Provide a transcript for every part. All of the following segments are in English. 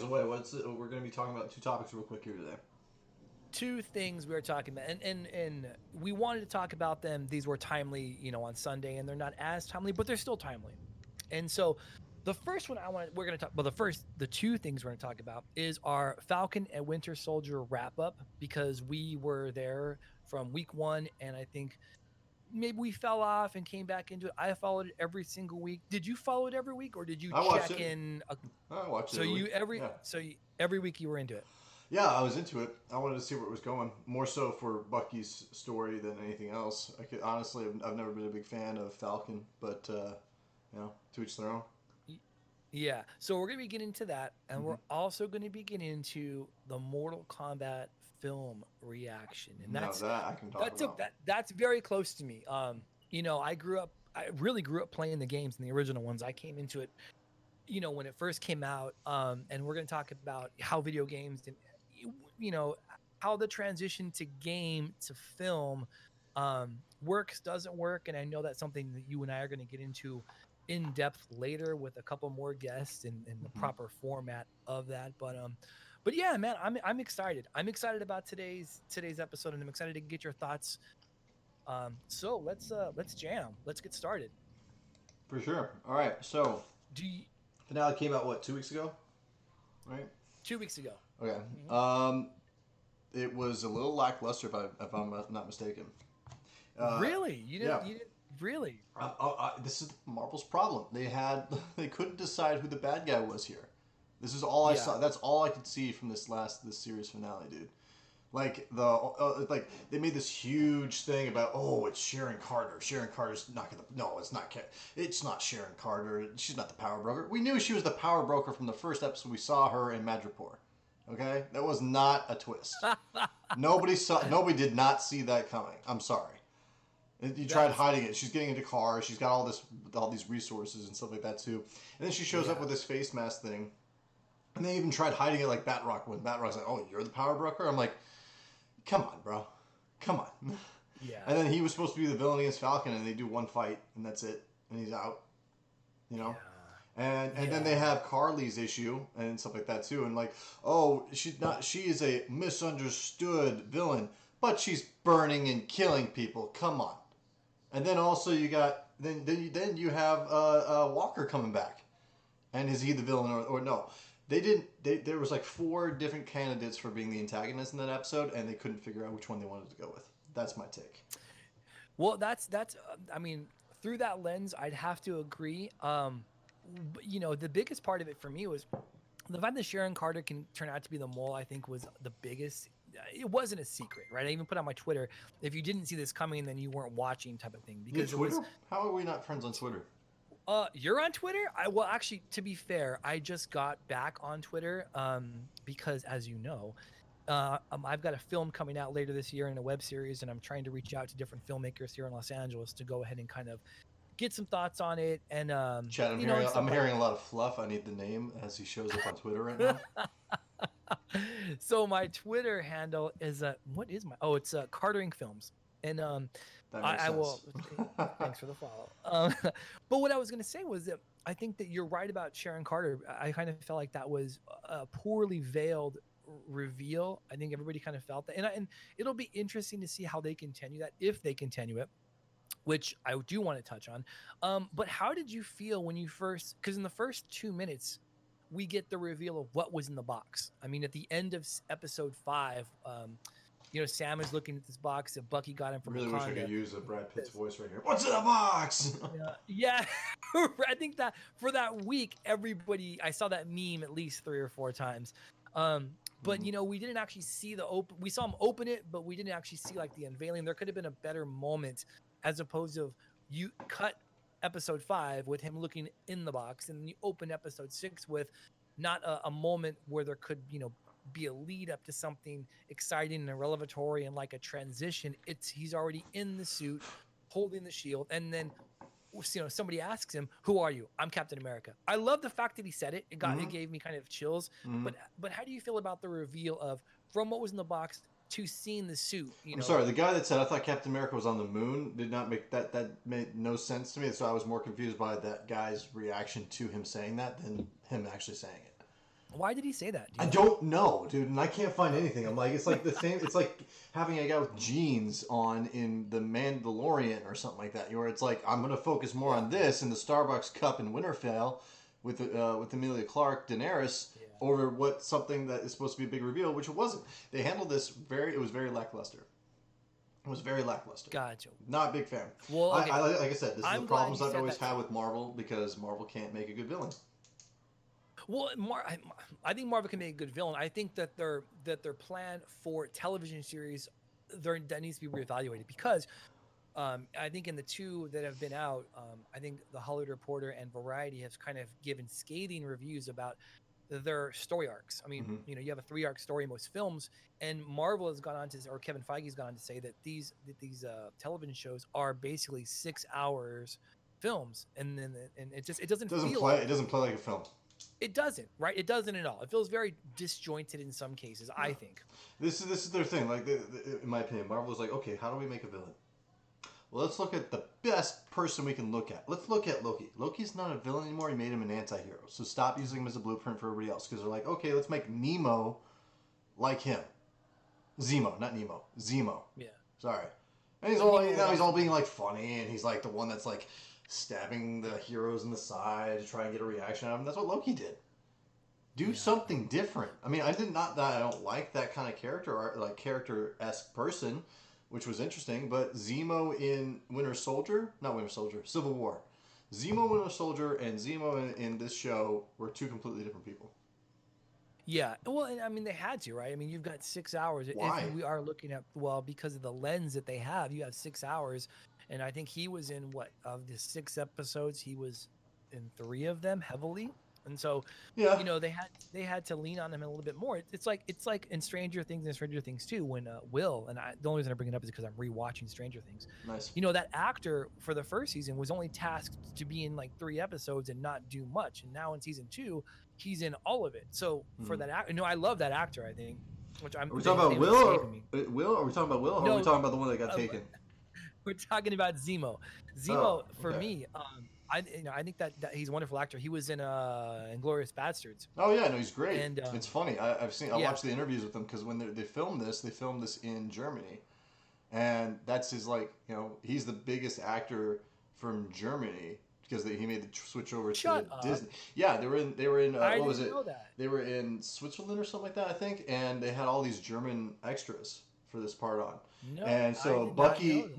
away. We're going to be talking about two topics real quick here today. Two things we were talking about, and we wanted to talk about them. These were timely, on Sunday, and they're not as timely, but they're still timely. And so, the first one we're going to talk. Well, the two things we're going to talk about is our Falcon and Winter Soldier wrap up, because we were there from week 1, and I think maybe we fell off and came back into it. I followed it every single week. Did you follow it every week, or did you I watched check it. in? I watched So it you every week. every week you were into it. Yeah, I was into it. I wanted to see where it was going, more so for Bucky's story than anything else. Honestly, I've never been a big fan of Falcon, but to each their own. Yeah, so we're going to be getting into that, and we're also going to be getting into the Mortal Kombat film reaction, and that I can talk about. That's very close to me. I really grew up playing the games and the original ones. I came into it, when it first came out, and we're going to talk about how video games and how the transition to game to film works, doesn't work, and I know that's something that you and I are going to get into in depth later with a couple more guests and the proper format of that. But yeah, man, I'm excited. I'm excited about today's episode, and I'm excited to get your thoughts. So let's jam. Let's get started. For sure. All right. So finale came out 2 weeks ago, right? 2 weeks ago. Okay. Mm-hmm. It was a little lackluster, if I'm not mistaken. Really? You didn't really? This is Marvel's problem. They couldn't decide who the bad guy was here. This is all I saw. That's all I could see from this series finale, dude. Like they made this huge thing about, it's Sharon Carter. Sharon Carter's not gonna. No, it's not. It's not Sharon Carter. She's not the power broker. We knew she was the power broker from the first episode we saw her in Madripoor. Okay, that was not a twist. Nobody did not see that coming. I'm sorry. You tried hiding it. She's getting into cars. She's got all these resources and stuff like that too. And then she shows up with this face mask thing. And they even tried hiding it like Batrock, when Batrock's like, "Oh, you're the power broker?" I'm like, "Come on, bro. Come on." Yeah. And then he was supposed to be the villain against Falcon, and they do one fight, and that's it. And he's out. Yeah. And then they have Carly's issue and stuff like that too. And like, she is a misunderstood villain, but she's burning and killing people. Come on. And then also you got then you have Walker coming back, and is he the villain or no? There was like 4 different candidates for being the antagonist in that episode, and they couldn't figure out which one they wanted to go with. That's my take. Well, that's I mean, through that lens, I'd have to agree. The biggest part of it for me was the fact that Sharon Carter can turn out to be the mole. I think was the biggest. It wasn't a secret, right? I even put on my Twitter, if you didn't see this coming, then you weren't watching, type of thing. Because Twitter? How are we not friends on Twitter? You're on Twitter? Actually, to be fair, I just got back on Twitter because, as you know, I've got a film coming out later this year in a web series, and I'm trying to reach out to different filmmakers here in Los Angeles to go ahead and kind of get some thoughts on it. And Chad, I'm hearing a lot of fluff. I need the name as he shows up on Twitter right now. So my Twitter handle is it's Cartering Films, and I will. Thanks for the follow. But what I was going to say was that I think that you're right about Sharon Carter. I kind of felt like that was a poorly veiled reveal. I think everybody kind of felt that, and it'll be interesting to see how they continue that, if they continue it, which I do want to touch on. But how did you feel when you first? Because in the first 2 minutes, we get the reveal of what was in the box. I mean, at the end of episode 5, Sam is looking at this box that Bucky got him from Wakanda. Wakanda. Wish I could use a Brad Pitt's voice right here. What's in the box? Yeah. I think that for that week, I saw that meme at least 3 or 4 times. But we didn't actually see we saw him open it, but we didn't actually see like the unveiling. There could have been a better moment, as opposed to you cut episode 5 with him looking in the box, and you open episode 6 with not a moment where there could be a lead up to something exciting and revelatory and like a transition. He's already in the suit holding the shield, and then somebody asks him, "Who are you?" "I'm Captain America." I love the fact that he said it. It gave me kind of chills. But how do you feel about the reveal of, from what was in the box to seeing the suit? I'm sorry, the guy that said I thought Captain America was on the moon did not make that made no sense to me. So I was more confused by that guy's reaction to him saying that than him actually saying it. Why did he say that? I don't know, dude, and I can't find anything. I'm like, it's like the same. It's like having a guy with jeans on in the Mandalorian or something like that, where it's like I'm gonna focus more on this in the Starbucks cup in Winterfell with Emilia Clarke, Daenerys, over what something that is supposed to be a big reveal, which it wasn't. They handled this it was very lackluster. It was very lackluster. Gotcha. Not a big fan. Well, okay. like I said, this is the problems I've always had with Marvel, because Marvel can't make a good villain. Well, I think Marvel can make a good villain. I think that their plan for television series that needs to be reevaluated, because I think in the two that have been out, I think The Hollywood Reporter and Variety have kind of given scathing reviews about their story arcs. I mean, you know, you have a 3-arc story in most films, and Marvel has gone on to, or Kevin Feige's gone on to say that these television shows are basically 6 hours films, and it doesn't play like a film. It doesn't, right? It doesn't at all. It feels very disjointed in some cases, I think. This is their thing. Like, in my opinion, Marvel is like, okay, how do we make a villain? Well, let's look at the best person we can look at. Let's look at Loki. Loki's not a villain anymore. He made him an anti-hero. So stop using him as a blueprint for everybody else. Because they're like, okay, let's make Nemo like him. Zemo, not Nemo. Zemo. Yeah. Sorry. And he's all being like funny, and he's like the one that's like stabbing the heroes in the side to try and get a reaction out of him. That's what Loki did. Do something different. I mean, I don't like that kind of character, or like character-esque person, which was interesting. But Zemo in Civil War. Zemo Winter Soldier and Zemo in this show were two completely different people. Yeah, well, and I mean, they had to, right? I mean, you've got 6 hours. Why? If we are looking at, well, because of the lens that they have, you have 6 hours. And I think he was in, what, of the 6 episodes, he was in 3 of them heavily. And so, you know, they had to lean on him a little bit more. It's like in Stranger Things and Stranger Things 2, when Will, and the only reason I bring it up is because I'm rewatching Stranger Things. Nice. You know, that actor for the first season was only tasked to be in like 3 episodes and not do much. And now in season 2, he's in all of it. So for that actor, I love that actor, I think. Which I'm. Are we talking about Will? Are we talking about Will? Or are we talking about the one that got taken? We're talking about Zemo. For me, I think that he's a wonderful actor. He was in Inglourious Basterds. Oh yeah, no, he's great. And it's funny. I watched the interviews with him, because when they filmed this in Germany, and that's his, like, you know, he's the biggest actor from Germany, because he made the switch over to Disney. Yeah, they were in what was it? They were in Switzerland or something like that, I think, and they had all these German extras for this part on. No, and so Bucky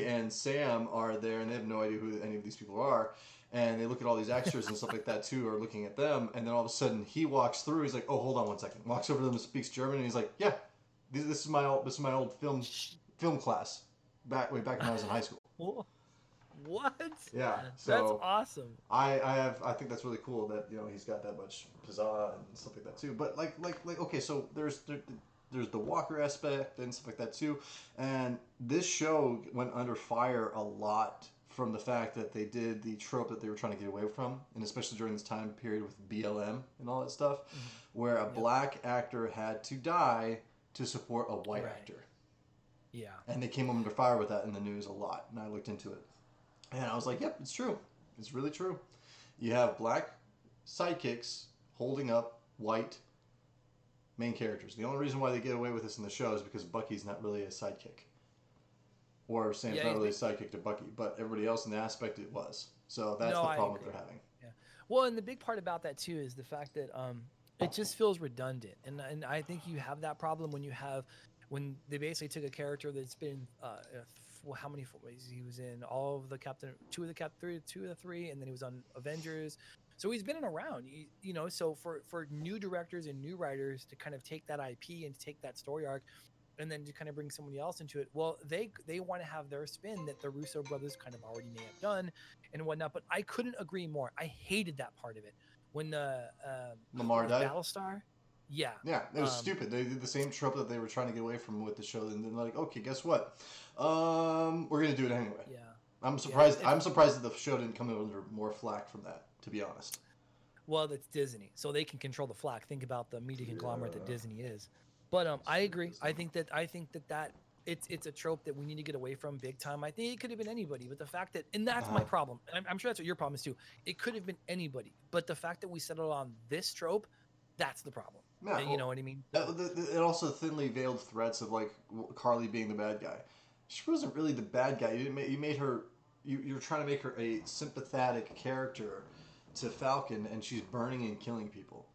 and Sam are there, and they have no idea who any of these people are. And they look at all these extras and stuff like that too, are looking at them. And then all of a sudden he walks through. He's like, "Oh, hold on one second." Walks over to them and speaks German. And he's like, "Yeah, this is my old film class way back when I was in high school." What? Yeah, so that's awesome. I think that's really cool that, you know, he's got that much pizzazz and stuff like that too. But like okay, so there's the Walker aspect and stuff like that too, and this show went under fire a lot from the fact that they did the trope that they were trying to get away from, and especially during this time period with BLM and all that stuff, where a black actor had to die to support a white actor. Yeah. And they came under fire with that in the news a lot, and I looked into it. And I was like, yep, it's true. It's really true. You have black sidekicks holding up white main characters. The only reason why they get away with this in the show is because Bucky's not really a sidekick. Or Sam's not really a sidekick to Bucky. But everybody else in the aspect, it was. So that's the problem that they're having. Yeah. Well, and the big part about that, too, is the fact that it just feels redundant. And I think you have that problem when they basically took a character that's been how many ways he was in all of the two of the three, and then he was on Avengers. So he's been around, you know. So for new directors and new writers to kind of take that IP and to take that story arc, and then to kind of bring somebody else into it, well, they want to have their spin that the Russo brothers kind of already may have done and whatnot. But I couldn't agree more. I hated that part of it when the Lamar died. Battlestar. Yeah. Yeah, it was stupid. They did the same trope that they were trying to get away from with the show, and then like, okay, guess what? We're gonna do it anyway. Yeah. I'm surprised. I'm surprised that the show didn't come under more flack from that, to be honest. Well, that's Disney, so they can control the flack. Think about the media conglomerate that Disney is. But I agree. I think that it's a trope that we need to get away from big time. I think it could have been anybody, but the fact that, and that's my Uh-huh. problem. I'm sure that's what your problem is too. It could have been anybody, but the fact that we settled on this trope, that's the problem. Yeah, You know what I mean? and also thinly veiled threats of like Carly being the bad guy. She wasn't really the bad guy. You made her. You're trying to make her a sympathetic character to Falcon, and she's burning and killing people,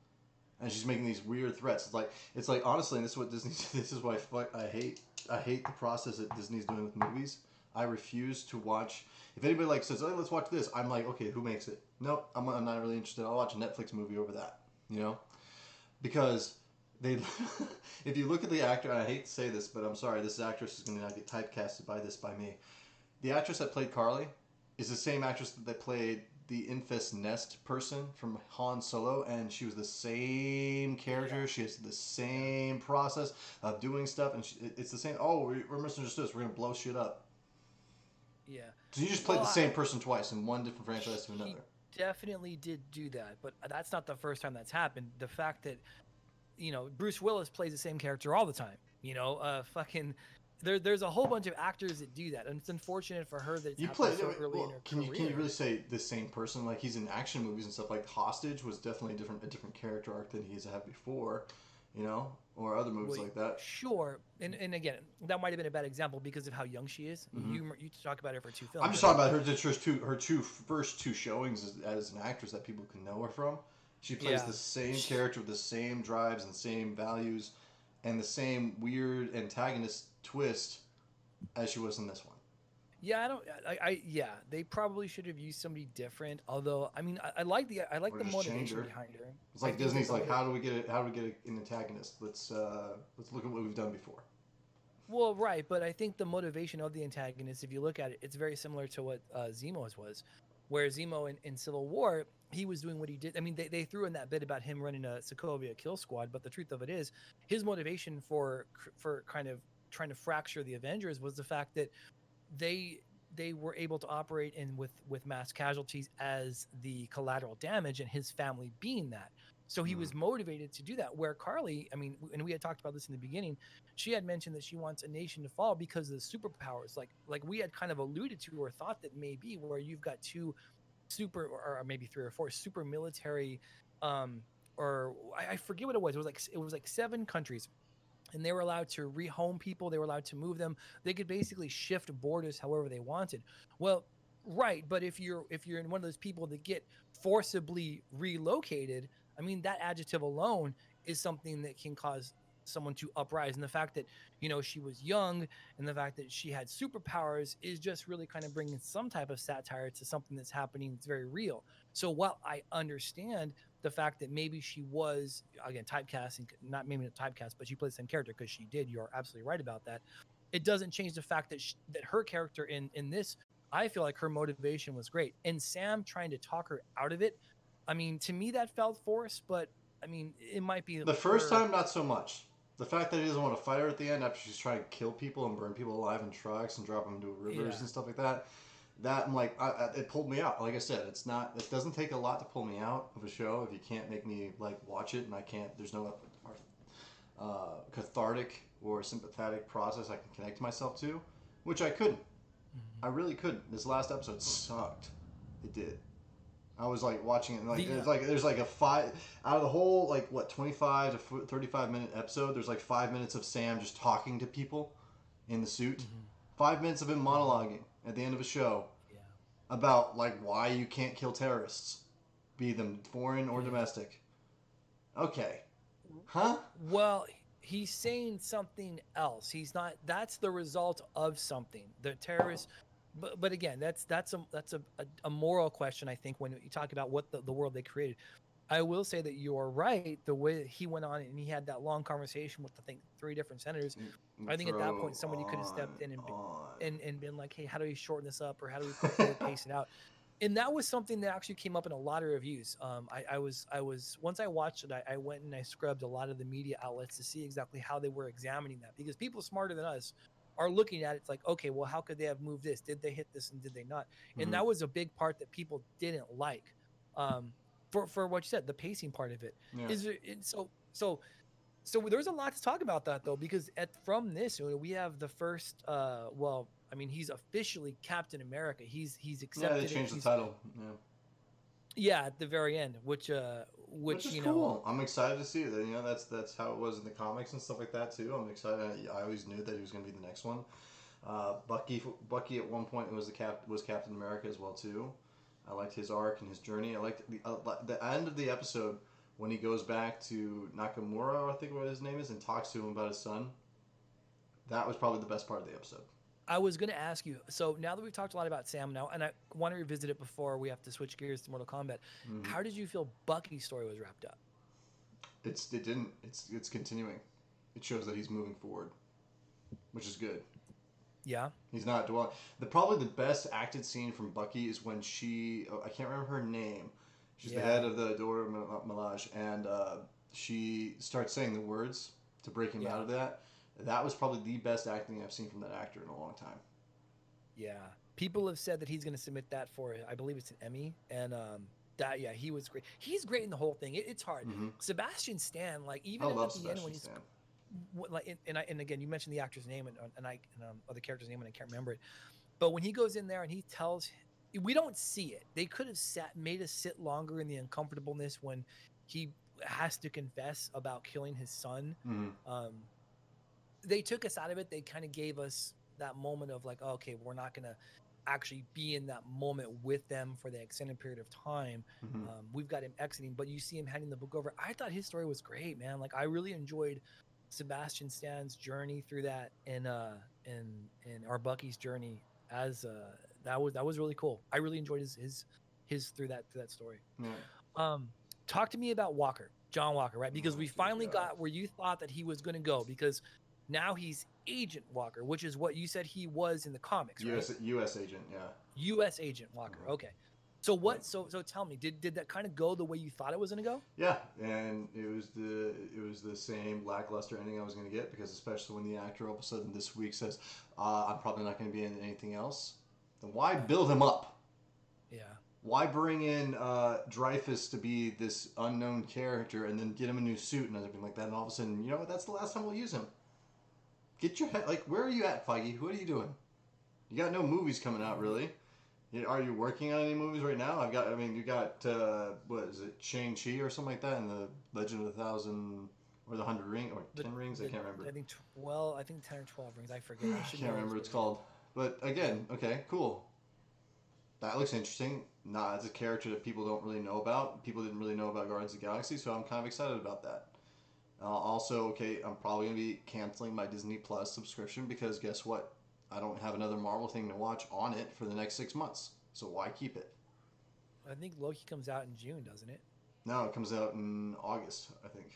and she's making these weird threats. It's like honestly, and this is what Disney. This is why I hate the process that Disney's doing with movies. I refuse to watch. If anybody like says, "Oh, let's watch this," I'm like, okay, who makes it? Nope, I'm not really interested. I'll watch a Netflix movie over that. You know, because they. If you look at the actor, and I hate to say this, but I'm sorry, this actress is going to not get typecasted by me. The actress that played Carly is the same actress that played the Infest Nest person from Han Solo, and she was the same character. Yeah. She has the same process of doing stuff, and it's the same. Oh, we're misunderstood. So we're gonna blow shit up. Yeah. So you just played the same person twice in one different franchise to another. He definitely did do that, but that's not the first time that's happened. The fact that, Bruce Willis plays the same character all the time. There's a whole bunch of actors that do that, and it's unfortunate for her that it's happened so early in her career. Can you really say the same person? Like, he's in action movies and stuff. Like Hostage was definitely a different character arc than he's had before, or other movies like that. Sure, and again, that might have been a bad example because of how young she is. Mm-hmm. You talk about her for 2 films. I'm just talking about her first two showings as an actress that people can know her from. She plays the same character with the same drives and same values, and the same weird antagonist twist as she was in this one. Yeah, they probably should have used somebody different. Although, I mean, I like the motivation behind her. It's like Disney's like, how do we get an antagonist? Let's look at what we've done before. Well, right, but I think the motivation of the antagonist, if you look at it, it's very similar to what Zemo's was, where Zemo in Civil War, he was doing what he did. I mean, they threw in that bit about him running a Sokovia kill squad, but the truth of it is, his motivation for kind of trying to fracture the Avengers was the fact that they were able to operate with mass casualties as the collateral damage, and his family being that. So he was motivated to do that. Where Carly, I mean, and we had talked about this in the beginning, she had mentioned that she wants a nation to fall because of the superpowers. Like we had kind of alluded to or thought that maybe where you've got two super, or maybe 3 or 4 super military, or I forget what it was. It was like 7 countries. And they were allowed to rehome people. They were allowed to move them. They could basically shift borders however they wanted. Well, right, but if you're in one of those people that get forcibly relocated, I mean, that adjective alone is something that can cause someone to uprise. And the fact that, she was young and the fact that she had superpowers is just really kind of bringing some type of satire to something that's happening that's very real. So while I understand the fact that maybe she was, again, typecasting, not maybe not typecast, but she played the same character because she did. You're absolutely right about that. It doesn't change the fact that that her character in this, I feel like her motivation was great. And Sam trying to talk her out of it, I mean, to me that felt forced, but I mean, it might be the first time, not so much. The fact that he doesn't want to fight her at the end after she's trying to kill people and burn people alive in trucks and drop them into rivers and stuff like that. That I'm like, it pulled me out. Like I said, it doesn't take a lot to pull me out of a show if you can't make me like watch it, and I can't. There's no cathartic or sympathetic process I can connect myself to, which I couldn't. I really couldn't. This last episode sucked. It did. I was like watching it, and like there's like a 5 out of the whole 25 to 35 minute episode. There's like 5 minutes of Sam just talking to people in the suit. 5 minutes of him monologuing at the end of a show about like why you can't kill terrorists, be them foreign or domestic. Okay, huh? Well, he's saying something else. He's not. That's the result of something. The terrorists. But again, that's a moral question, I think, when you talk about what the world they created. I will say that you are right. The way he went on and he had that long conversation with, I think, 3 different senators. I think at that point somebody could have stepped in and been like, hey, how do we shorten this up, or how do we quickly pace it out? And that was something that actually came up in a lot of reviews. I was once I watched it, I went and I scrubbed a lot of the media outlets to see exactly how they were examining that, because people smarter than us are looking at it. It's like, okay, well, how could they have moved this? Did they hit this and did they not? And that was a big part that people didn't like. For what you said, the pacing part of it is so So there's a lot to talk about that though, because from this we have the first. Well, I mean, he's officially Captain America. He's Yeah, they accepted it. changed the title. Yeah. Yeah, at the very end, which Which is cool. I'm excited to see that. You know, that's how it was in the comics and stuff like that too. I'm excited. I always knew that he was going to be the next one. Bucky at one point was Captain America as well too. I liked his arc and his journey. I liked the end of the episode when he goes back to Nakamura, I think what his name is, and talks to him about his son. That was probably the best part of the episode. I was going to ask you. So now that we've talked a lot about Sam now, and I want to revisit it before we have to switch gears to Mortal Kombat. Mm-hmm. How did you feel Bucky's story was wrapped up? It's continuing. It shows that he's moving forward, which is good. Yeah. He's not dwelling. Probably the best acted scene from Bucky is when I can't remember her name. She's the head of the Dora Milaje, and she starts saying the words to break him out of that. That was probably the best acting I've seen from that actor in a long time. Yeah. People have said that he's going to submit that for, I believe it's an Emmy, and he was great. He's great in the whole thing. It's hard. Mm-hmm. Sebastian Stan, like even at the end when he's like, and again, you mentioned the actor's name and other character's name and I can't remember it, but when he goes in there and he tells, we don't see it. They could have made us sit longer in the uncomfortableness when he has to confess about killing his son. Mm-hmm. They took us out of it. They kind of gave us that moment of like, oh, okay, we're not going to actually be in that moment with them for the extended period of time. Mm-hmm. We've got him exiting, but you see him handing the book over. I thought his story was great, man. Like I really enjoyed Sebastian Stan's journey through that, and our Bucky's journey as that was really cool. I really enjoyed his through that story. Yeah. Talk to me about John Walker, right? Because we finally got where you thought that he was going to go, because now he's Agent Walker, which is what you said he was in the comics, right? U.S. agent, yeah. U.S. Agent Walker. Okay. So what? So tell me, did that kind of go the way you thought it was going to go? Yeah, and it was the same lackluster ending I was going to get, because especially when the actor all of a sudden this week says, "I'm probably not going to be in anything else," then why build him up? Yeah. Why bring in Dreyfus to be this unknown character and then get him a new suit and everything like that, and all of a sudden, you know what? That's the last time we'll use him. Get your head, like, where are you at, Feige? What are you doing? You got no movies coming out, really. Are you working on any movies right now? You got, what is it, Shang-Chi or something like that, and the Legend of the Thousand, or the 100 Rings, or 10 Rings, I can't remember. I think 10 or 12 rings, I forget. I can't remember what it's called. But again, okay, cool. That looks interesting. Nah, it's a character that people don't really know about. People didn't really know about Guardians of the Galaxy, so I'm kind of excited about that. Also, okay, I'm probably going to be canceling my Disney Plus subscription, because guess what? I don't have another Marvel thing to watch on it for the next 6 months. So why keep it? I think Loki comes out in June, doesn't it? No, it comes out in August, I think.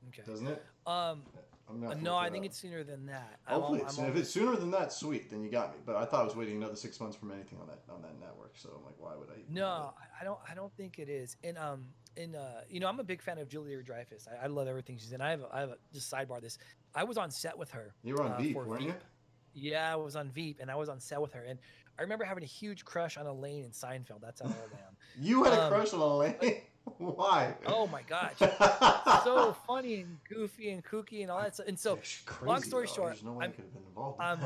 Okay. Doesn't it? No, I think it's sooner than that. Hopefully, if it's sooner than that, sweet, then you got me. But I thought I was waiting another 6 months from anything on that network. So I'm like, why would I? No, I don't think it is. And I'm a big fan of Julia Dreyfus. I love everything she's in. I have a just sidebar this. I was on set with her. You were on Veep, weren't you? Yeah, I was on Veep, and I was on set with her. And I remember having a huge crush on Elaine in Seinfeld. That's how old I am. You had a crush on Elaine? Why? Oh my gosh. So funny and goofy and kooky and all that stuff. And so, long story short, there's no way I could have been involved in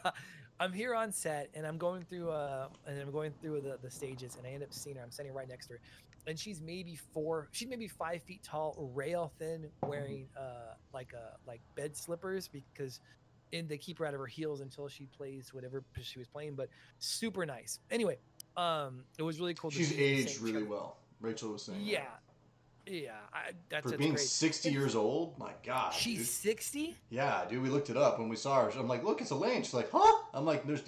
that. I'm here on set, and I'm going through the stages, and I end up seeing her. I'm standing right next to her, and she's maybe 5 feet tall, rail thin, wearing like bed slippers, because they keep her out of her heels until she plays whatever she was playing, but super nice. Anyway, it was really cool. She's aged really well. Rachel was saying. Yeah. Yeah, that's for being great. 60 years old. My God, she's 60. Yeah, dude, we looked it up when we saw her. I'm like, look, it's Elaine. She's like, huh? I'm like, that's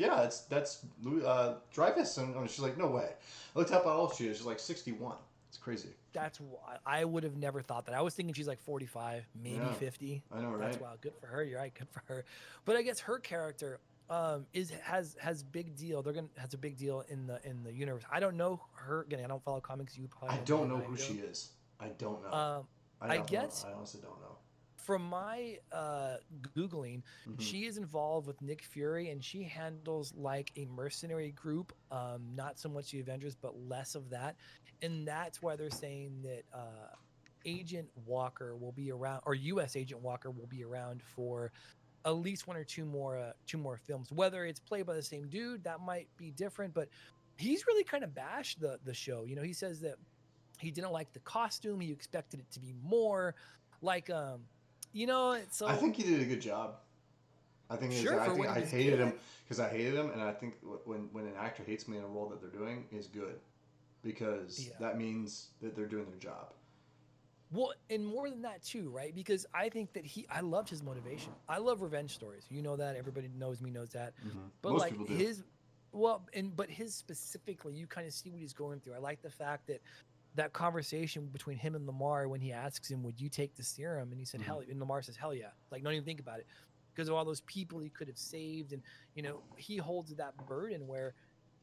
Dreyfus, and she's like, no way. I looked up how old she is. She's like 61. It's crazy. That's why I would have never thought that. I was thinking she's like 45, maybe 50. I know, right? That's wild. Good for her. You're right. Good for her. But I guess her character has big deal. Has a big deal in the universe. I don't know her. Again, I don't follow comics. You probably. I don't know who she is. I don't know. I guess I honestly don't know. From my Googling, she is involved with Nick Fury, and she handles like a mercenary group, not so much the Avengers, but less of that. And that's why they're saying that Agent Walker will be around, or U.S. Agent Walker will be around for at least one or two more films. Whether it's played by the same dude, that might be different, but he's really kind of bashed the show. You know, he says that he didn't like the costume. He expected it to be more like you know, I so think he did a good job. I think sure I for think what he I was hated him given. because I hated him, and I think when an actor hates me in a role that they're doing is good, because Yeah. that means that they're doing their job. Well, and more than that too, right? Because I think that I loved his motivation. I love revenge stories. You know that. Everybody knows me knows that. Mm-hmm. But Most like people do. his, well, but his specifically, you kind of see what he's going through. I like the fact that that conversation between him and Lamar when he asks him, "Would you take the serum?" and he said, Mm-hmm. "Hell," and Lamar says, "Hell yeah!" Like, don't even think about it, because of all those people he could have saved, and you know, he holds that burden where,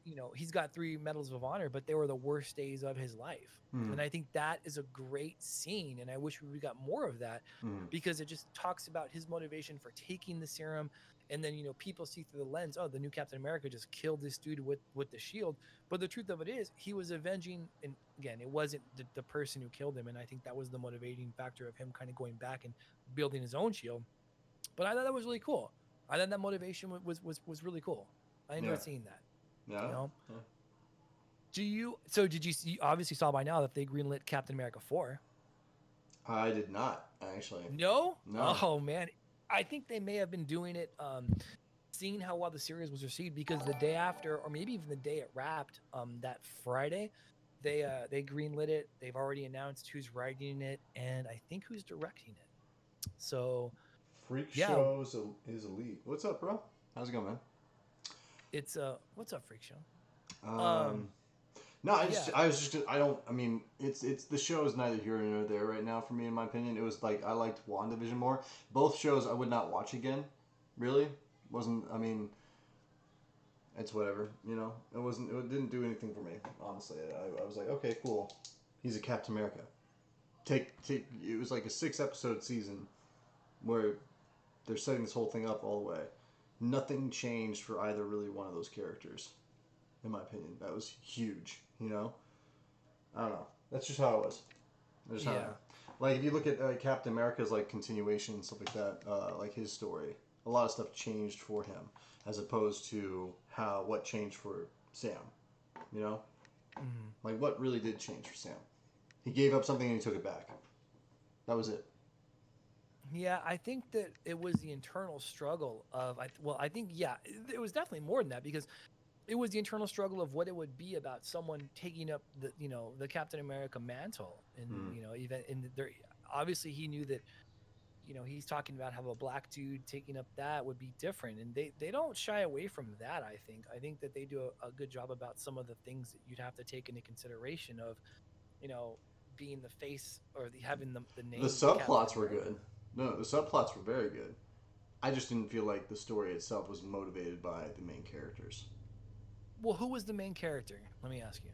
you know, he's got 3 medals of honor, but they were the worst days of his life. Mm-hmm. And I think that is a great scene, and I wish we got more of that, Mm-hmm. because it just talks about his motivation for taking the serum. And then, you know, people see through the lens, oh, the new Captain America just killed this dude with the shield. But the truth of it is, he was avenging, and again, it wasn't the person who killed him. And I think that was the motivating factor of him kind of going back and building his own shield. But I thought that was really cool. I thought that motivation was really cool. I Yeah. enjoyed seeing that. Yeah. You know, Yeah. did you see, obviously saw by now that they greenlit Captain America 4? I did not actually. No? No. Oh man. I think they may have been doing it seeing how well the series was received, because the day after, or maybe even the day it wrapped, that Friday, they greenlit it. They've already announced who's writing it and I think who's directing it. So, Freak yeah, shows is elite. What's up, bro? How's it going, man? it's what's up, Freak Show? Um Um, no, yeah. I was just, I don't, I mean, it's the show is neither here nor there right now for me, in my opinion. It was like, I liked WandaVision more. Both shows I would not watch again, really. Wasn't, I mean, it's whatever, you know? It didn't do anything for me, honestly. I was like, okay, cool. He's a Captain America. It was like a 6 episode season where they're setting this whole thing up all the way. Nothing changed for either really one of those characters, in my opinion. That was huge, you know? I don't know. That's just how it was. That's just how Yeah. like, if you look at Captain America's like continuation and stuff like that, like his story, a lot of stuff changed for him, as opposed to what changed for Sam. You know, Mhm. like what really did change for Sam? He gave up something and he took it back. That was it. Yeah, I think that it was the internal struggle of I think yeah, it was definitely more than that, because it was the internal struggle of what it would be about someone taking up the, you know, the Captain America mantle. And Hmm. you know, even in there, obviously he knew that, you know, he's talking about how a black dude taking up that would be different, and they don't shy away from that. I think that they do a good job about some of the things that you'd have to take into consideration of, you know, being the face, or having the The name Captain subplots were America. good. No, the subplots were very good. I just didn't feel like the story itself was motivated by the main characters. Well, who was the main character? Let me ask you.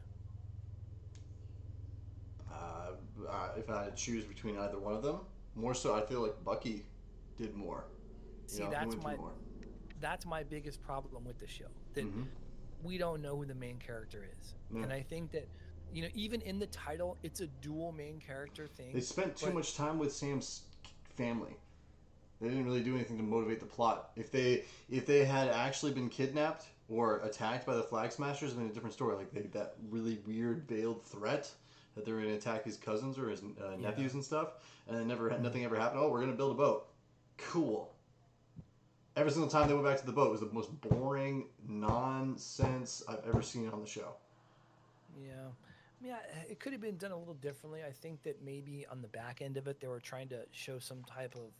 Uh, if I had to choose between either one of them, more so, I feel like Bucky did more. You See, know, he went through more. that's my biggest problem with the show. That Mm-hmm. we don't know who the main character is. Yeah. And I think that, you know, even in the title, it's a dual main character They thing. spent too But much time with Sam's family. They didn't really do anything to motivate the plot. If they had actually been kidnapped or attacked by the Flag Smashers, then a different story. Like that really weird veiled threat that they were going to attack his cousins or his yeah. nephews and stuff, and then Mhm. nothing ever happened. Oh, we're going to build a boat. Cool. Every single time they went back to the boat, it was the most boring nonsense I've ever seen on the show. Yeah. I mean, it could have been done a little differently. I think that maybe on the back end of it, they were trying to show some type of,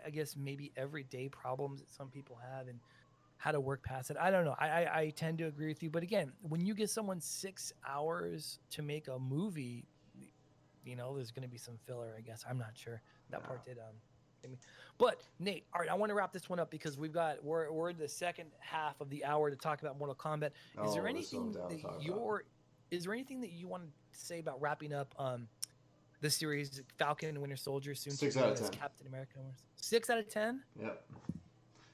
I guess, maybe everyday problems that some people have, and how to work past it. I don't know. I tend to agree with you. But again, when you give someone 6 hours to make a movie, you know, there's going to be some filler, I guess. I'm not sure. That Nah. part did get me. But Nate, all right, I want to wrap this one up, because we're in the second half of the hour to talk about Mortal Kombat. Is there Oh, this is what I'm anything down to that talk about. you're is there anything that you want to say about wrapping up the series Falcon and Winter Soldier, soon to 6 be out known of as 10. Captain America? 6 out of 10? Yep. Is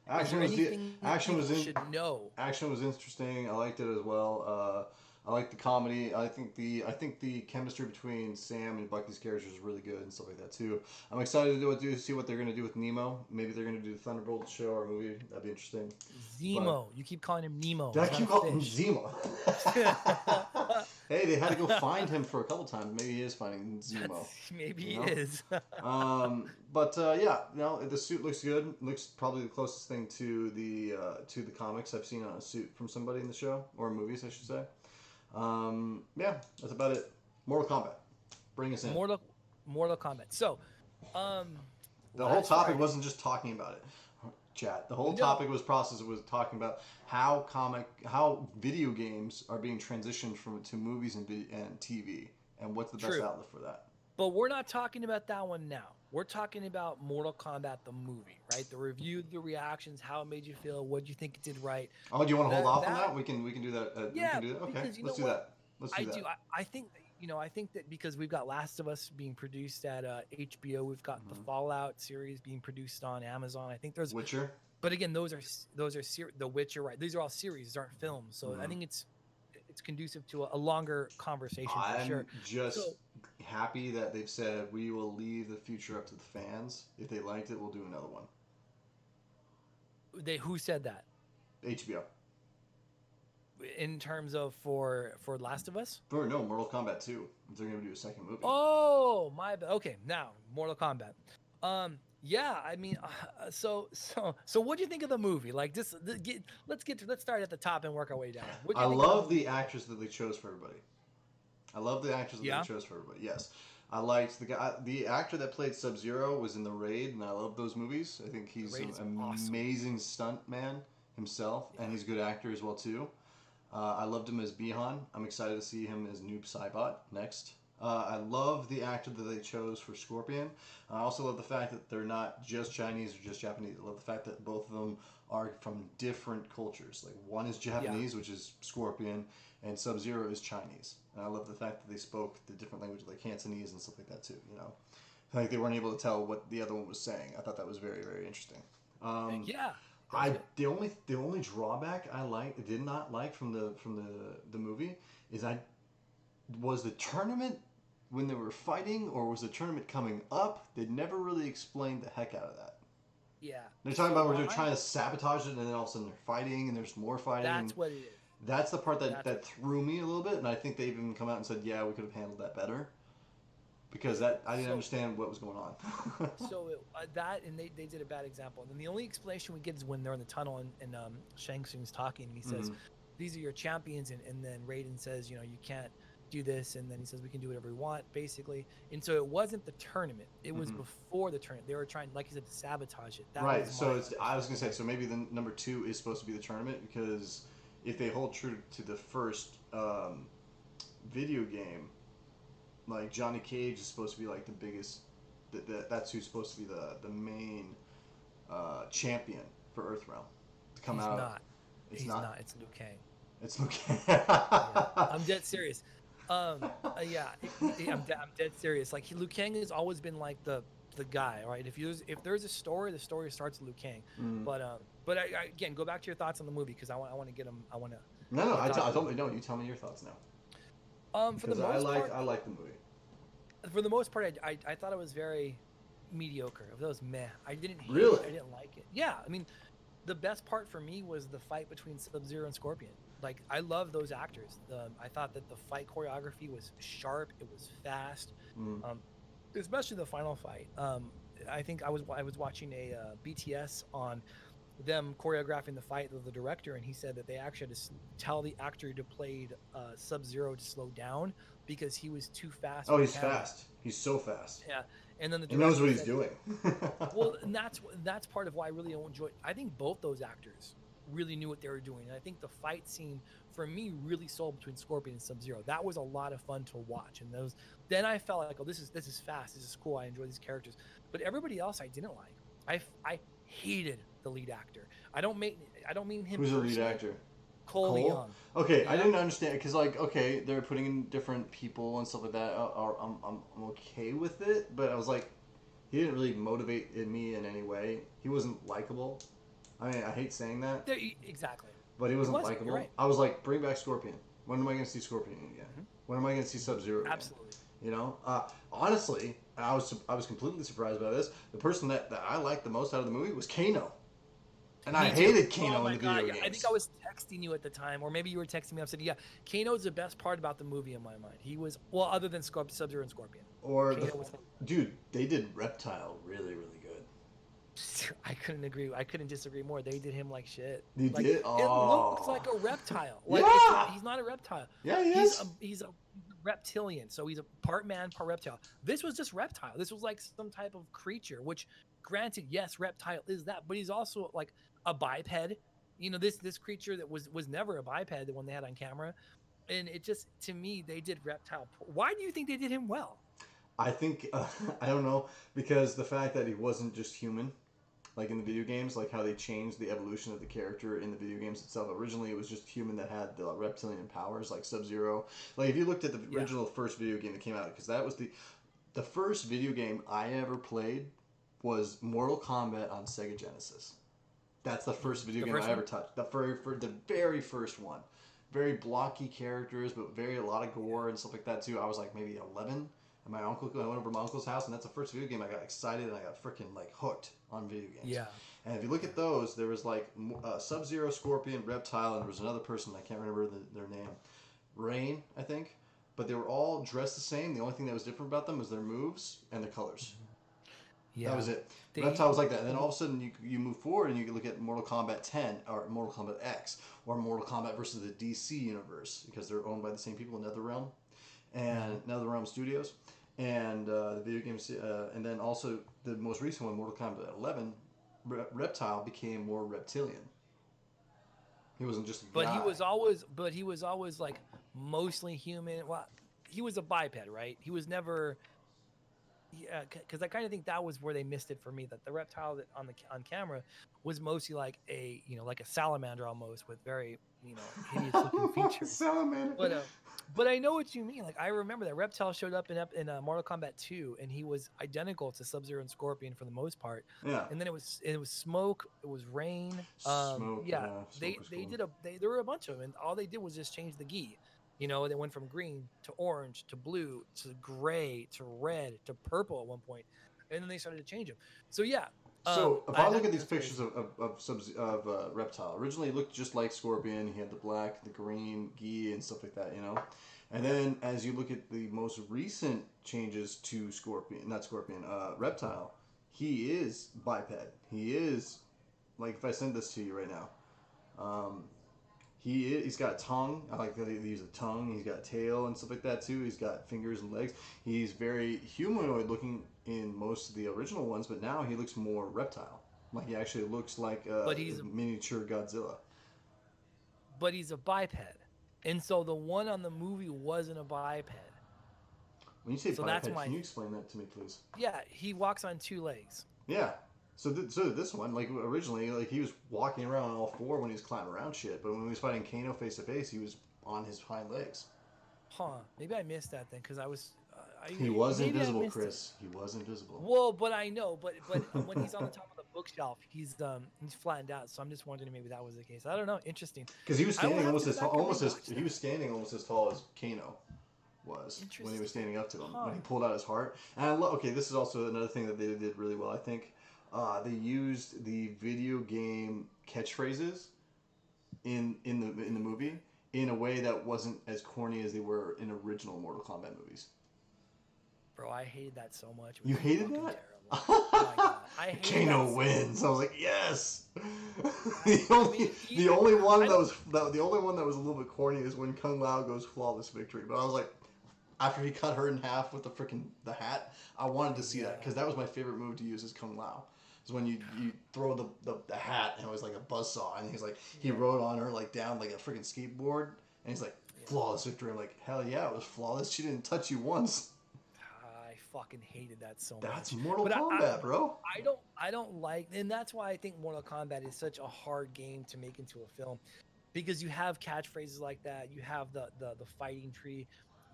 Action there was anything that action was people should know? action was interesting. I liked it as well. I like the comedy. I think the chemistry between Sam and Bucky's characters is really good and stuff like that too. I'm excited to see what they're gonna do with Nemo. Maybe they're gonna do the Thunderbolt show or movie. That'd be interesting. Zemo. You keep calling him Nemo. Did I keep calling him Zemo? Hey, they had to go find him for a couple times. Maybe he is finding Zemo. Maybe he is. Yeah, no, the suit looks good. Looks probably the closest thing to the comics I've seen on a suit from somebody in the show or movies, I should say. Yeah, that's about it. Mortal Kombat. Bring us in. Mortal Kombat. So, the whole topic wasn't just talking about it. Chat. The whole topic was talking about how video games are being transitioned to movies and TV, and what's the best outlet for that. But we're not talking about that one now. We're talking about Mortal Kombat the movie, right? The review, the reactions, how it made you feel, what you think it did right. Oh, do you want to hold off on that? We can do that. Yeah, we can do that. Okay, let's do that. I think I think that because we've got Last of Us being produced at HBO, we've got the Fallout series being produced on Amazon. I think there's Witcher. But again, those are The Witcher, right? These are all series, these aren't films. So I think it's conducive to a longer conversation for sure. I'm just happy that they've said we will leave the future up to the fans. If they liked it, we'll do another one. Who said that? HBO. In terms of for Last of Us? No, Mortal Kombat 2. They're going to do a second movie. Oh, my bad. Okay, now Mortal Kombat. Yeah, I mean, so what do you think of the movie? Like, let's start at the top and work our way down. I love the actors that they chose for everybody. Yes, I liked the actor that played Sub-Zero was in The Raid, and I love those movies. I think he's an amazing stunt man himself, and he's a good actor as well too. I loved him as Bihan. I'm excited to see him as Noob Saibot next. I love the actor that they chose for Scorpion. I also love the fact that they're not just Chinese or just Japanese. I love the fact that both of them are from different cultures. Like, one is Japanese, which is Scorpion, and Sub-Zero is Chinese. And I love the fact that they spoke the different languages, like Cantonese and stuff like that too. You know, like they weren't able to tell what the other one was saying. I thought that was very, very interesting. The only drawback I did not like from the movie is was the tournament when they were fighting, or was the tournament coming up? They never really explained the heck out of that. Yeah. They're talking about where they're trying to sabotage it, and then all of a sudden they're fighting, and there's more fighting. That's what it is. That's the part that threw me a little bit, and I think they even come out and said, yeah, we could have handled that better. Because I didn't understand what was going on. And they did a bad example. And then the only explanation we get is when they're in the tunnel and Shang Tsung's talking, and he says, these are your champions, and then Raiden says, you can't do this, and then he says we can do whatever we want, basically. And so it wasn't the tournament, it was before the tournament. They were trying, like you said, to sabotage it. I was gonna say, so maybe the number 2 is supposed to be the tournament, because if they hold true to the first video game, like Johnny Cage is supposed to be like the biggest, that's who's supposed to be the main champion for Earthrealm to come out. He's not. It's Liu Kang. It's Liu Kang. Yeah, I'm dead serious. I'm dead serious. Like, Liu Kang has always been like the guy, right? If there's a story, the story starts with Liu Kang. But again, go back to your thoughts on the movie, because I want to get them. I want to. No, I totally don't. You tell me your thoughts now. For the most part, I like the movie. For the most part, I thought it was very mediocre. It was meh. I didn't hate it. I didn't like it. Yeah, I mean, the best part for me was the fight between Sub-Zero and Scorpion. Like, I love those actors. I thought that the fight choreography was sharp. It was fast. Especially the final fight. I think I was watching a BTS on them choreographing the fight with the director, and he said that they actually had to tell the actor who played Sub-Zero to slow down because he was too fast. Oh, he's fast. He's so fast. Yeah, and then he knows what he's doing. Well, and that's part of why I really enjoyed. I think both those actors really knew what they were doing, and I think the fight scene for me really sold between Scorpion and Sub-Zero. That was a lot of fun to watch, and then I felt like, oh, this is fast. This is cool. I enjoy these characters, but everybody else I didn't like. I hated the lead actor. I don't mean him. Who's the lead actor? Cole Young. Okay, yeah. I didn't understand, because they're putting in different people and stuff like that. I'm okay with it, but I was like, he didn't really motivate me in any way. He wasn't likable. I mean, I hate saying that. Exactly. But he wasn't likable. Right. I was like, bring back Scorpion. When am I going to see Scorpion again? Mhm. When am I going to see Sub-Zero again? Absolutely. You know, honestly, I was completely surprised by this. The person that I liked the most out of the movie was Kano, and I Me too. hated Oh Kano in my the god, video yeah. I think games. I was texting you at the time, or maybe you were texting me. I said, yeah, Kano's the best part about the movie in my mind. He was, well, other than Sub-Zero and Scorpion. Or Kano was dude, they did Reptile really good. I couldn't agree. I couldn't disagree more. They did him like shit. You Like did? it looks Oh, like a reptile. Like it's not. yeah, He's not a reptile. yeah, he He's is. he's a reptilian. So he's a part man, part reptile. This was just reptile. This was like some type of creature. Which, granted, yes, reptile is that, but he's also like a biped. You know, this creature that was never a biped, the one they had on camera, and it just, to me, they did reptile. Why do you think they did him well? I think I don't know, because the fact that he wasn't just human, like in the video games, like how they changed the evolution of the character in the video games itself. Originally, it was just human that had the reptilian powers, like Sub-Zero. Like if you looked at the Yeah. original first video game that came out, because that was the first video game I ever played was Mortal Kombat on Sega Genesis. That's the first video The game first I ever one? touched. The very first one. Very blocky characters, but very a lot of gore and stuff like that too. I was like maybe 11, and my uncle. I went over to my uncle's house, and that's the first video game I got excited and I got freaking like hooked on video games. Yeah. And if you look at those, there was like Sub-Zero, Scorpion, Reptile, and there was another person I can't remember their name. Rain, I think. But they were all dressed the same. The only thing that was different about them was their moves and the colors. Yeah. That was it. They, Reptile was like that. And then all of a sudden you move forward and you can look at Mortal Kombat 10 or Mortal Kombat X or Mortal Kombat versus the DC universe, because they're owned by the same people, NetherRealm and NetherRealm Studios, and the video games. And then also the most recent one, Mortal Kombat 11, Reptile became more reptilian. He wasn't just a but guy. he was always like mostly human. Well, he was a biped, right? He was never. Yeah, because I kind of think that was where they missed it for me. That the reptile that on camera was mostly like a, you know, like a salamander almost, with very, you know, hideous looking features. Salamander. But I know what you mean. Like I remember that reptile showed up in Mortal Kombat 2, and he was identical to Sub-Zero and Scorpion for the most part. Yeah. And then it was smoke, it was rain. Smoke. Yeah, Smoke they cool. there were a bunch of them, and all they did was just change the gi. You know, they went from green to orange to blue to gray to red to purple at one point, and then they started to change them. So yeah. So if I look at these pictures of Reptile, originally he looked just like Scorpion. He had the black, the green gi, and stuff like that, you know. And then as you look at the most recent changes to Reptile, he is biped. He is, like, if I send this to you right now, he's got a tongue. I like that they use a tongue. He's got a tail and stuff like that too. He's got fingers and legs. He's very humanoid looking in most of the original ones, but now he looks more reptile. Like he actually looks like a miniature Godzilla. But he's a biped, and so the one on the movie wasn't a biped. When you say biped, can you explain that to me, please? Yeah, he walks on two legs. Yeah. So this one, like originally, like he was walking around on all four when he was climbing around shit, but when he was fighting Kano face to face, he was on his hind legs. Huh? Maybe I missed that then, because I was. He was invisible, Chris. He was invisible. Well, but I know, but when he's on the top of the bookshelf, he's flattened out. So I'm just wondering, maybe that was the case. I don't know. Interesting. Because he was standing almost as tall as Kano was when he was standing up to him when he pulled out his heart. And okay, this is also another thing that they did really well. I think they used the video game catchphrases in the movie in a way that wasn't as corny as they were in original Mortal Kombat movies. Bro, I hated that so much. You hated that? Oh my God. I hated Kano wins. I was like, yes. The only one that was a little bit corny is when Kung Lao goes flawless victory. But I was like, after he cut her in half with the hat, I wanted to see that, because that was my favorite move to use as Kung Lao. Is when you throw the hat and it was like a buzzsaw, and he's like he rode on her like down like a freaking skateboard, and he's like flawless victory. I'm like, hell yeah, it was flawless. She didn't touch you once. I fucking hated that so much. That's Mortal Kombat, bro. I don't like, and that's why I think Mortal Kombat is such a hard game to make into a film, because you have catchphrases like that. You have the fighting tree.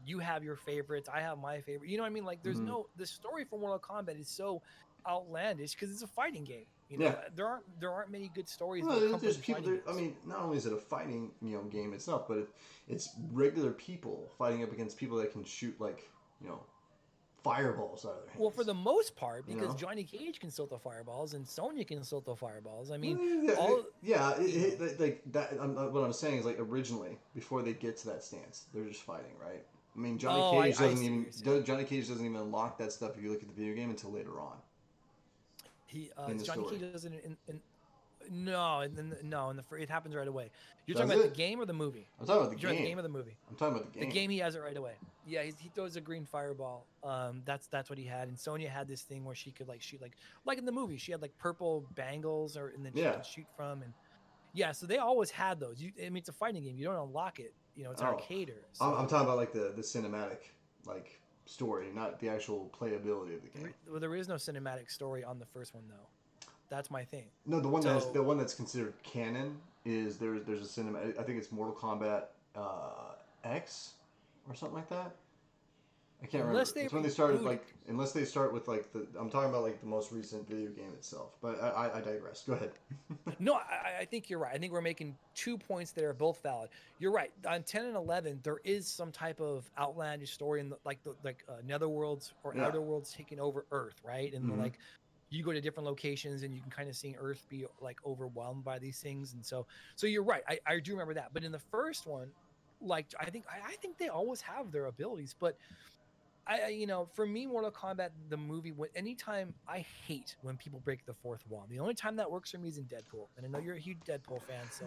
You have your favorites. I have my favorite. You know what I mean? Like, there's the story for Mortal Kombat is so outlandish because it's a fighting game. You know, there aren't many good stories. Well, that come there's from people. fighting I games. mean, not only is it a fighting game itself, but it's regular people fighting up against people that can shoot like fireballs out of their Well, for hands. the most part, You because know. Johnny Cage can still throw fireballs and Sonya can still throw fireballs. I Well, mean, all you know. like that. What I'm saying is like originally, before they get to that stance, they're just fighting, right? I mean, Oh, I see what you're saying. Johnny Cage doesn't even unlock that stuff if you look at the video game until later on He in the Johnny story. Cage doesn't in no, and then no, it happens right away. You're Does talking about it? the game or the movie? I'm talking about the You're talking about the game. game or the movie? I'm talking about the The game. game, he has it right away. Yeah, he throws a green fireball. That's what he had. And Sonya had this thing where she could like shoot like in the movie. She had like purple bangles, and then she Yeah. could shoot from. And yeah, so they always had those. I mean, it's a fighting game. You don't unlock it. You know, it's Oh. arcader. So. I'm talking about like the cinematic like story, not the actual playability of the game. Well, there is no cinematic story on the first one though. That's my thing. No, the one that's considered canon is there's a cinematic. I think it's Mortal Kombat X or something like that. I can't remember. It's when they started unless they start with like I'm talking about like the most recent video game itself. But I digress. Go ahead. No, I think you're right. I think we're making 2 points that are both valid. You're right. On 10 and 11, there is some type of outlandish story in netherworlds or outer worlds taking over Earth, right? And like you go to different locations and you can kind of see Earth be like overwhelmed by these things. And so you're right. I do remember that. But in the first one, like I think they always have their abilities, but for me, Mortal Kombat, the movie, anytime I hate when people break the fourth wall. The only time that works for me is in Deadpool. And I know you're a huge Deadpool fan, so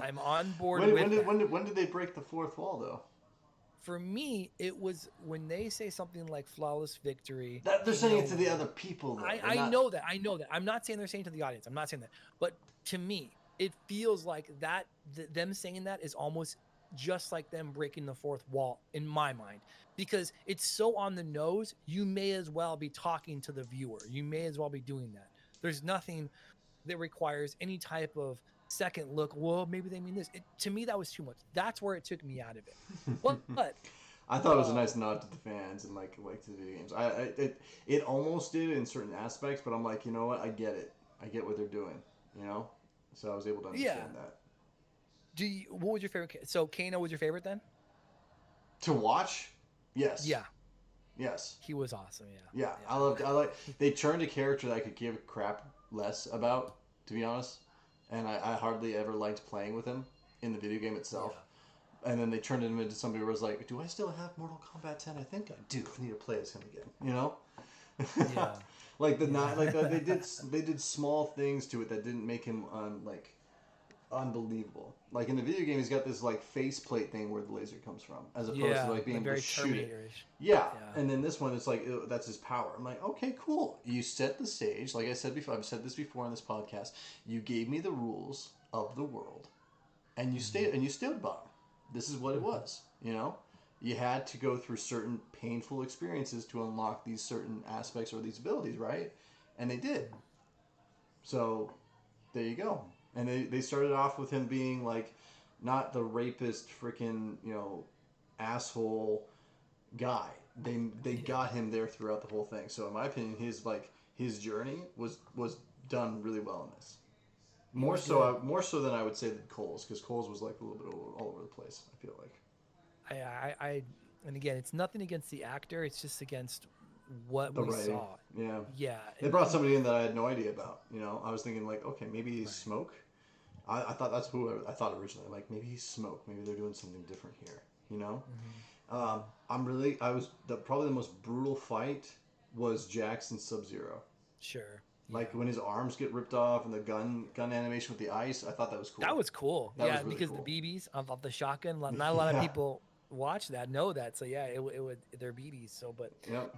I'm on board when did they break the fourth wall though? For me, it was when they say something like flawless victory. They're saying it to the other people, though. I know that. I'm not saying they're saying to the audience. I'm not saying that. But to me, it feels like them saying that is almost just like them breaking the fourth wall in my mind. Because it's so on the nose, you may as well be talking to the viewer. You may as well be doing that. There's nothing that requires any type of second look. Well, maybe they mean this. To me, that was too much. That's where it took me out of it. But I thought it was a nice nod to the fans and like to the video games. It almost did in certain aspects, but I'm like, you know what? I get it. I get what they're doing. You know, so I was able to understand that. What was your favorite? So Kano was your favorite then? To watch? Yes. Yeah. Yes. He was awesome. Yeah. I they turned a character that I could give a crap less about, to be honest. And I hardly ever liked playing with him in the video game itself. Yeah. And then they turned him into somebody who was like, do I still have Mortal Kombat 10? I think I do. I need to play as him again. You know? Yeah. They did small things to it that didn't make him unbelievable. Like in the video game, he's got this like faceplate thing where the laser comes from, as opposed to like being able to shoot it. Yeah. And then this one, it's like that's his power. I'm like, okay, cool. You set the stage, like I said before. I've said this before on this podcast. You gave me the rules of the world, and you stood by them. This is what it was. You know, you had to go through certain painful experiences to unlock these certain aspects or these abilities, right? And they did. So there you go. And they started off with him being like not the rapist freaking, asshole guy. They got him there throughout the whole thing. So in my opinion, his journey was done really well in this. More so than I would say that Cole's, because Cole's was like a little bit all over the place, I feel like. And again, it's nothing against the actor, it's just against what we saw. Yeah. Yeah. They brought somebody in that I had no idea about. I was thinking like, okay, maybe he's Smoke. I thought that's who I thought originally. Like maybe he's Smoke. Maybe they're doing something different here. Probably the most brutal fight was Jax and Sub-Zero. Sure. Like when his arms get ripped off and the gun animation with the ice. I thought that was cool. That was cool. That was really because cool. The BBs of the shotgun. Not a lot of people watch that, know that. So yeah, it would they're BBs. So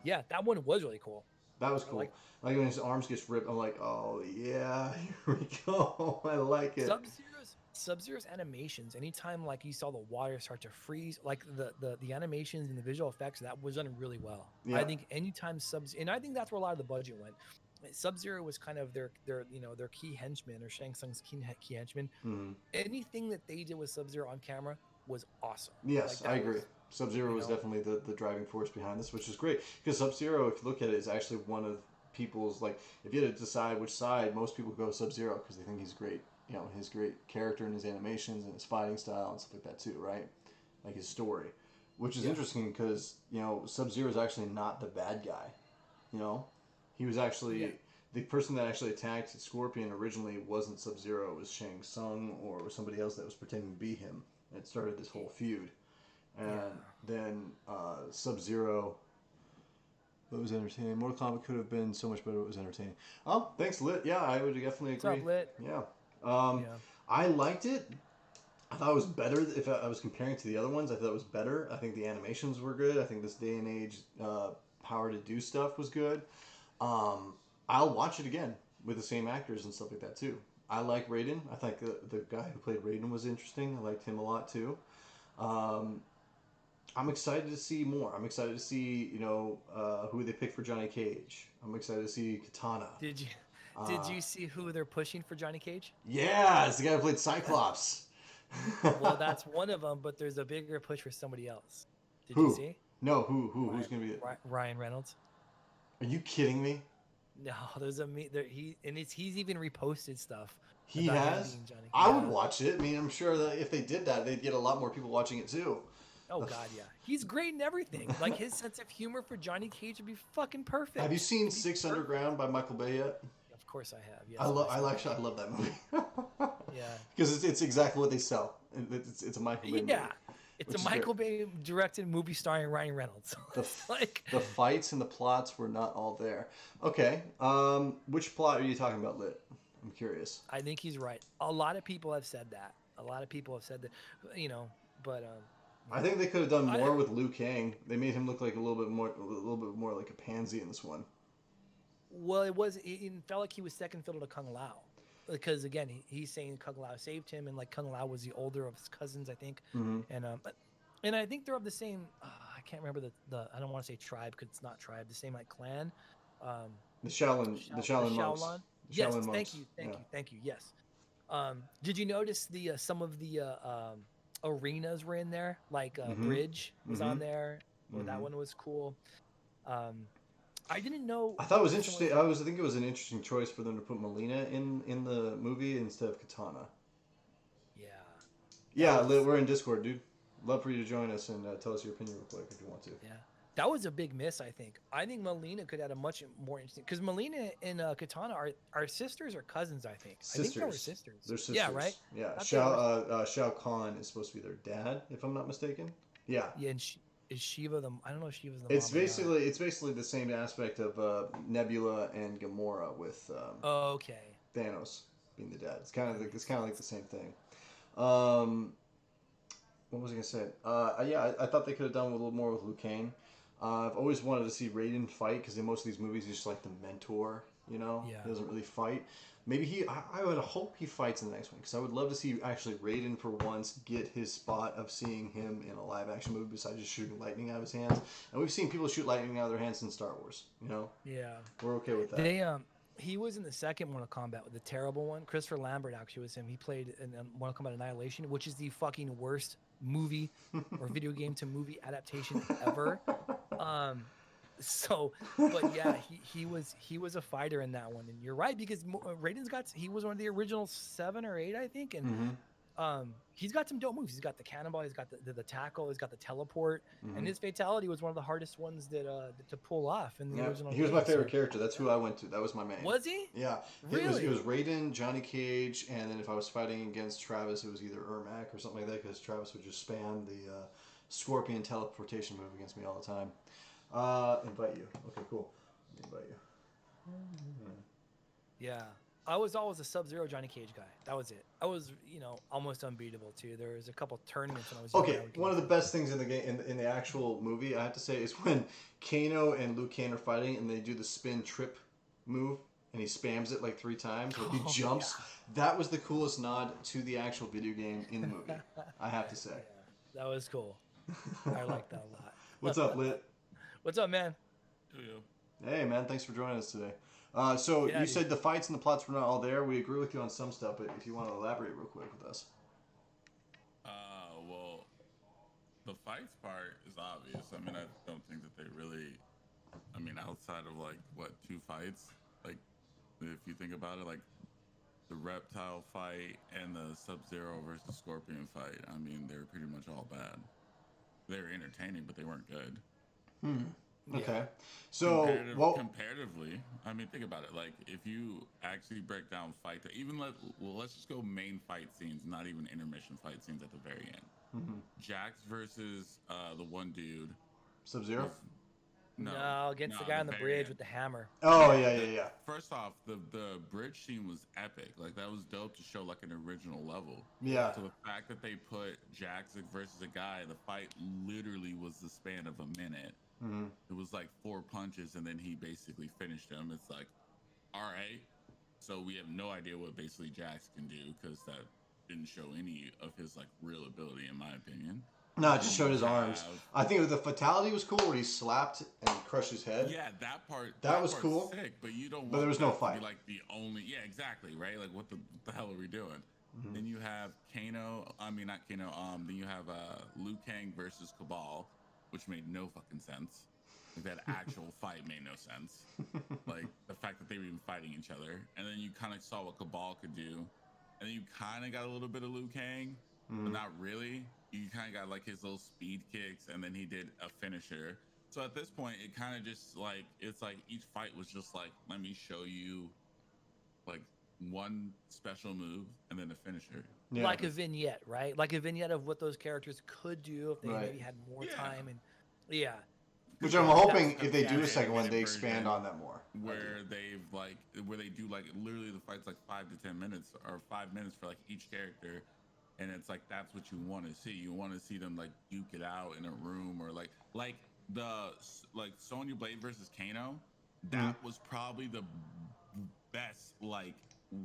yeah, that one was really cool. That was cool. Like when his arms gets ripped, I'm like, oh yeah, here we go. I like it. Sub-Zero's animations, anytime like you saw the water start to freeze, like the animations and the visual effects, that was done really well. Yeah. I think anytime and I think that's where a lot of the budget went. Sub-Zero was kind of their key henchman, or Shang Tsung's key henchman. Mm-hmm. Anything that they did with Sub-Zero on camera was awesome. Yes, I agree. Sub-Zero was definitely the driving force behind this, which is great. Because Sub-Zero, if you look at it, is actually one of people's like, if you had to decide which side, most people go Sub-Zero because they think he's great. You know, his great character and his animations and his fighting style and stuff like that too, right? Like his story, which is interesting because Sub-Zero is actually not the bad guy. You know, he was actually the person that actually attacked Scorpion originally wasn't Sub-Zero. It was Shang Tsung or somebody else that was pretending to be him. It started this whole feud, and then Sub-Zero. It was entertaining. Mortal Kombat could have been so much better. It was entertaining. Oh, thanks, Lit. Yeah, I would definitely agree. What's up, Lit? Yeah. I liked it. I thought it was better. If I was comparing to the other ones, I thought it was better. I think the animations were good. I think this day and age power to do stuff was good. I'll watch it again with the same actors and stuff like that too. I like Raiden. I think the guy who played Raiden was interesting. I liked him a lot too. I'm excited to see more. I'm excited to see, who they pick for Johnny Cage. I'm excited to see Katana. Did you see who they're pushing for Johnny Cage? Yeah, it's the guy who played Cyclops. Well, that's one of them, but there's a bigger push for somebody else. Did Who? you see? No, who? Who's going to be it? Ryan Reynolds. Are you kidding me? No, he's even reposted stuff. He has? I would watch it. I mean, I'm sure that if they did that, they'd get a lot more people watching it too. Oh God, yeah. He's great in everything. Like his sense of humor for Johnny Cage would be fucking perfect. Have you seen Six Underground by Michael Bay yet? Of course I have. Yes, I love that movie. Yeah. Because it's exactly what they sell. It's a Michael Bay movie. Yeah. It's a Michael Bay directed movie starring Ryan Reynolds. The fights and the plots were not all there. Okay. Which plot are you talking about, Lit? I'm curious. I think he's right. A lot of people have said that. But I think they could have done more with Liu Kang. They made him look like a little bit more like a pansy in this one. Well, it felt like he was second fiddle to Kung Lao, because again, he's saying Kung Lao saved him, and like Kung Lao was the older of his cousins, I think, and I think they're of the same. I can't remember the I don't want to say tribe because it's not tribe. The same like clan. The Shaolin monks. Yes, Shaolin thank you. Yes. Did you notice some of the arenas were in there? Like Bridge was on there. Well, that one was cool. I didn't know. I thought it was interesting. I think it was an interesting choice for them to put Melina in the movie instead of Katana. Yeah. We're in Discord, dude. Love for you to join us and tell us your opinion real quick if you want to. Yeah. That was a big miss, I think. I think Melina could add a much more interesting, because Melina and Katana are sisters or cousins, I think. Sisters. I think they were sisters. They're sisters. Yeah, right? Yeah. Shao Kahn is supposed to be their dad, if I'm not mistaken. Yeah. Yeah, and is Shiva I don't know if Shiva's the It's basically the same aspect of Nebula and Gamora with Thanos being the dad. It's kind of like the same thing. What was I gonna say? I thought they could have done a little more with Liu Kang. I've always wanted to see Raiden fight because in most of these movies he's just like the mentor. He doesn't really fight. Maybe I would hope he fights in the next one because I would love to see actually Raiden for once get his spot of seeing him in a live action movie besides just shooting lightning out of his hands. And we've seen people shoot lightning out of their hands in Star Wars. Yeah, we're okay with that. He was in the second Mortal Kombat, with the terrible one. Christopher Lambert actually was him. He played in Mortal Kombat Annihilation, which is the fucking worst movie or video game to movie adaptation ever. But yeah, he was a fighter in that one, and you're right, because he was one of the original 7 or 8, I think, and he's got some dope moves. He's got the cannonball, he's got the tackle, he's got the teleport, and his fatality was one of the hardest ones to pull off in the original. He was my favorite character. That's who I went to. That was my main. Was he? Yeah. Really? It was Raiden, Johnny Cage, and then if I was fighting against Travis, it was either Ermac or something like that, because Travis would just spam the Scorpion teleportation move against me all the time. Invite you. Okay, cool. Invite you. Yeah. I was always a Sub-Zero Johnny Cage guy. That was it. I was, almost unbeatable too. There was a couple tournaments when I was younger. Okay, one of the best things in the game, in the actual movie, I have to say, is when Kano and Liu Kang are fighting and they do the spin trip move and he spams it like 3 times. Like he jumps. Yeah. That was the coolest nod to the actual video game in the movie. I have to say. Yeah, that was cool. I like that a lot. What's up, Lit? What's up, man? Hey, man. Thanks for joining us today. You said the fights and the plots were not all there. We agree with you on some stuff, but if you want to elaborate real quick with us. Well, the fights part is obvious. I mean, I don't think that they really I mean, outside of like what 2 fights, like if you think about it, like the reptile fight and the Sub-Zero versus Scorpion fight. I mean, they're pretty much all bad. They were entertaining, but they weren't good. Yeah. Okay. So, Comparatively, I mean, think about it. Like, if you actually break down even let's just go main fight scenes, not even intermission fight scenes at the very end. Jax versus the one dude. Sub-Zero? No, against the guy on the bridge with the hammer. Oh, yeah. First off, the bridge scene was epic. Like, that was dope to show, like, an original level. Yeah. So the fact that they put Jax versus a guy, the fight literally was the span of a minute. It was like 4 punches, and then he basically finished him. It's like, all right. So we have no idea what basically Jax can do, because that didn't show any of his, like, real ability, in my opinion. No, it just showed his arms. I think the fatality was cool where he slapped and crushed his head. Yeah, that part. That was cool. Sick, but you don't. But there was no fight. To be like the only. Yeah, exactly. Right. Like, what the hell are we doing? Then you have Kano. I mean, not Kano. Then you have Liu Kang versus Cabal, which made no fucking sense. Like, that actual fight made no sense. Like, the fact that they were even fighting each other, and then you kind of saw what Cabal could do, and then you kind of got a little bit of Liu Kang, but not really. You kind of got like his little speed kicks, and then he did a finisher. So at this point, it kind of just like, it's like each fight was just like, let me show you like one special move and then a finisher. Yeah, like a vignette, right? Like a vignette of what those characters could do if they maybe had more time. And which I'm hoping if they do a second one, they expand on that more. Where they do like literally the fight's like 5 to 10 minutes or 5 minutes for like each character. And it's like, that's what you want to see. You want to see them like duke it out in a room, or like Sonya Blade versus Kano. That was probably the best, like,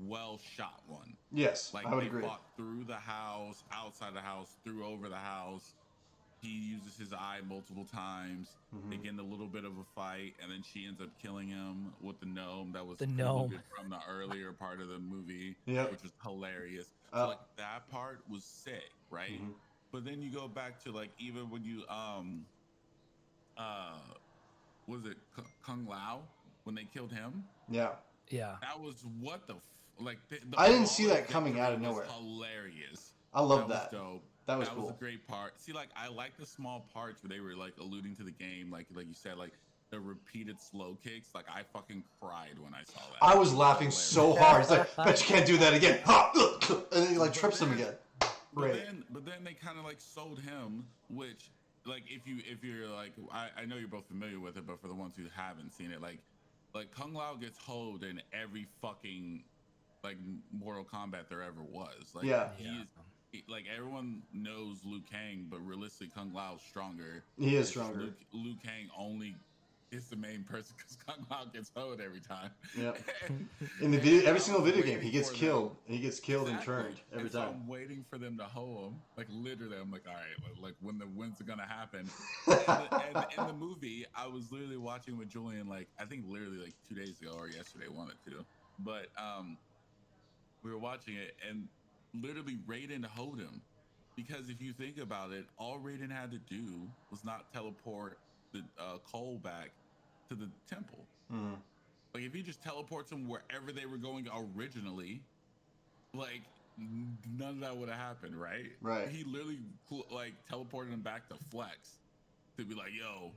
well shot one. Yes, like, I would they agree. Fought through the house, outside the house, through over the house. He uses his eye multiple times. They get in a little bit of a fight, and then she ends up killing him with the gnome that was from the earlier part of the movie, which was hilarious. So, like, that part was sick, right? But then you go back to, like, even when you was it Kung Lao when they killed him? Yeah. That was what the I didn't see that coming out of nowhere. Hilarious. I love that. Was dope. That was cool. That was a great part. See, like, I like the small parts where they were like alluding to the game, like you said, like the repeated slow kicks. Like, I fucking cried when I saw that. I was laughing so hard. It's like, bet you can't do that again. And then he like trips him again. But then they kind of like sold him, which, like, if you're like, I know you're both familiar with it, but for the ones who haven't seen it, like Kung Lao gets hoed in every fucking like Mortal Kombat there ever was. Like, like, everyone knows Liu Kang, but realistically, Kung Lao's stronger. He is stronger. Liu Kang only is the main person because Kung Lao gets hoed every time. Yeah. In the video, every single video game, he gets killed. He gets killed and turned every time. So I'm waiting for them to hoe him. Like, literally, I'm like, all right, like, when's it gonna happen? and in the movie, I was literally watching with Julian, like, I think literally like 2 days ago or yesterday, one or two. But we were watching it, and literally Raiden hoed him, because if you think about it, all Raiden had to do was not teleport the Cole back to the temple. Like, if he just teleports them wherever they were going originally, like, none of that would have happened, right? Right. He literally like teleported him back to Flex to be like, yo,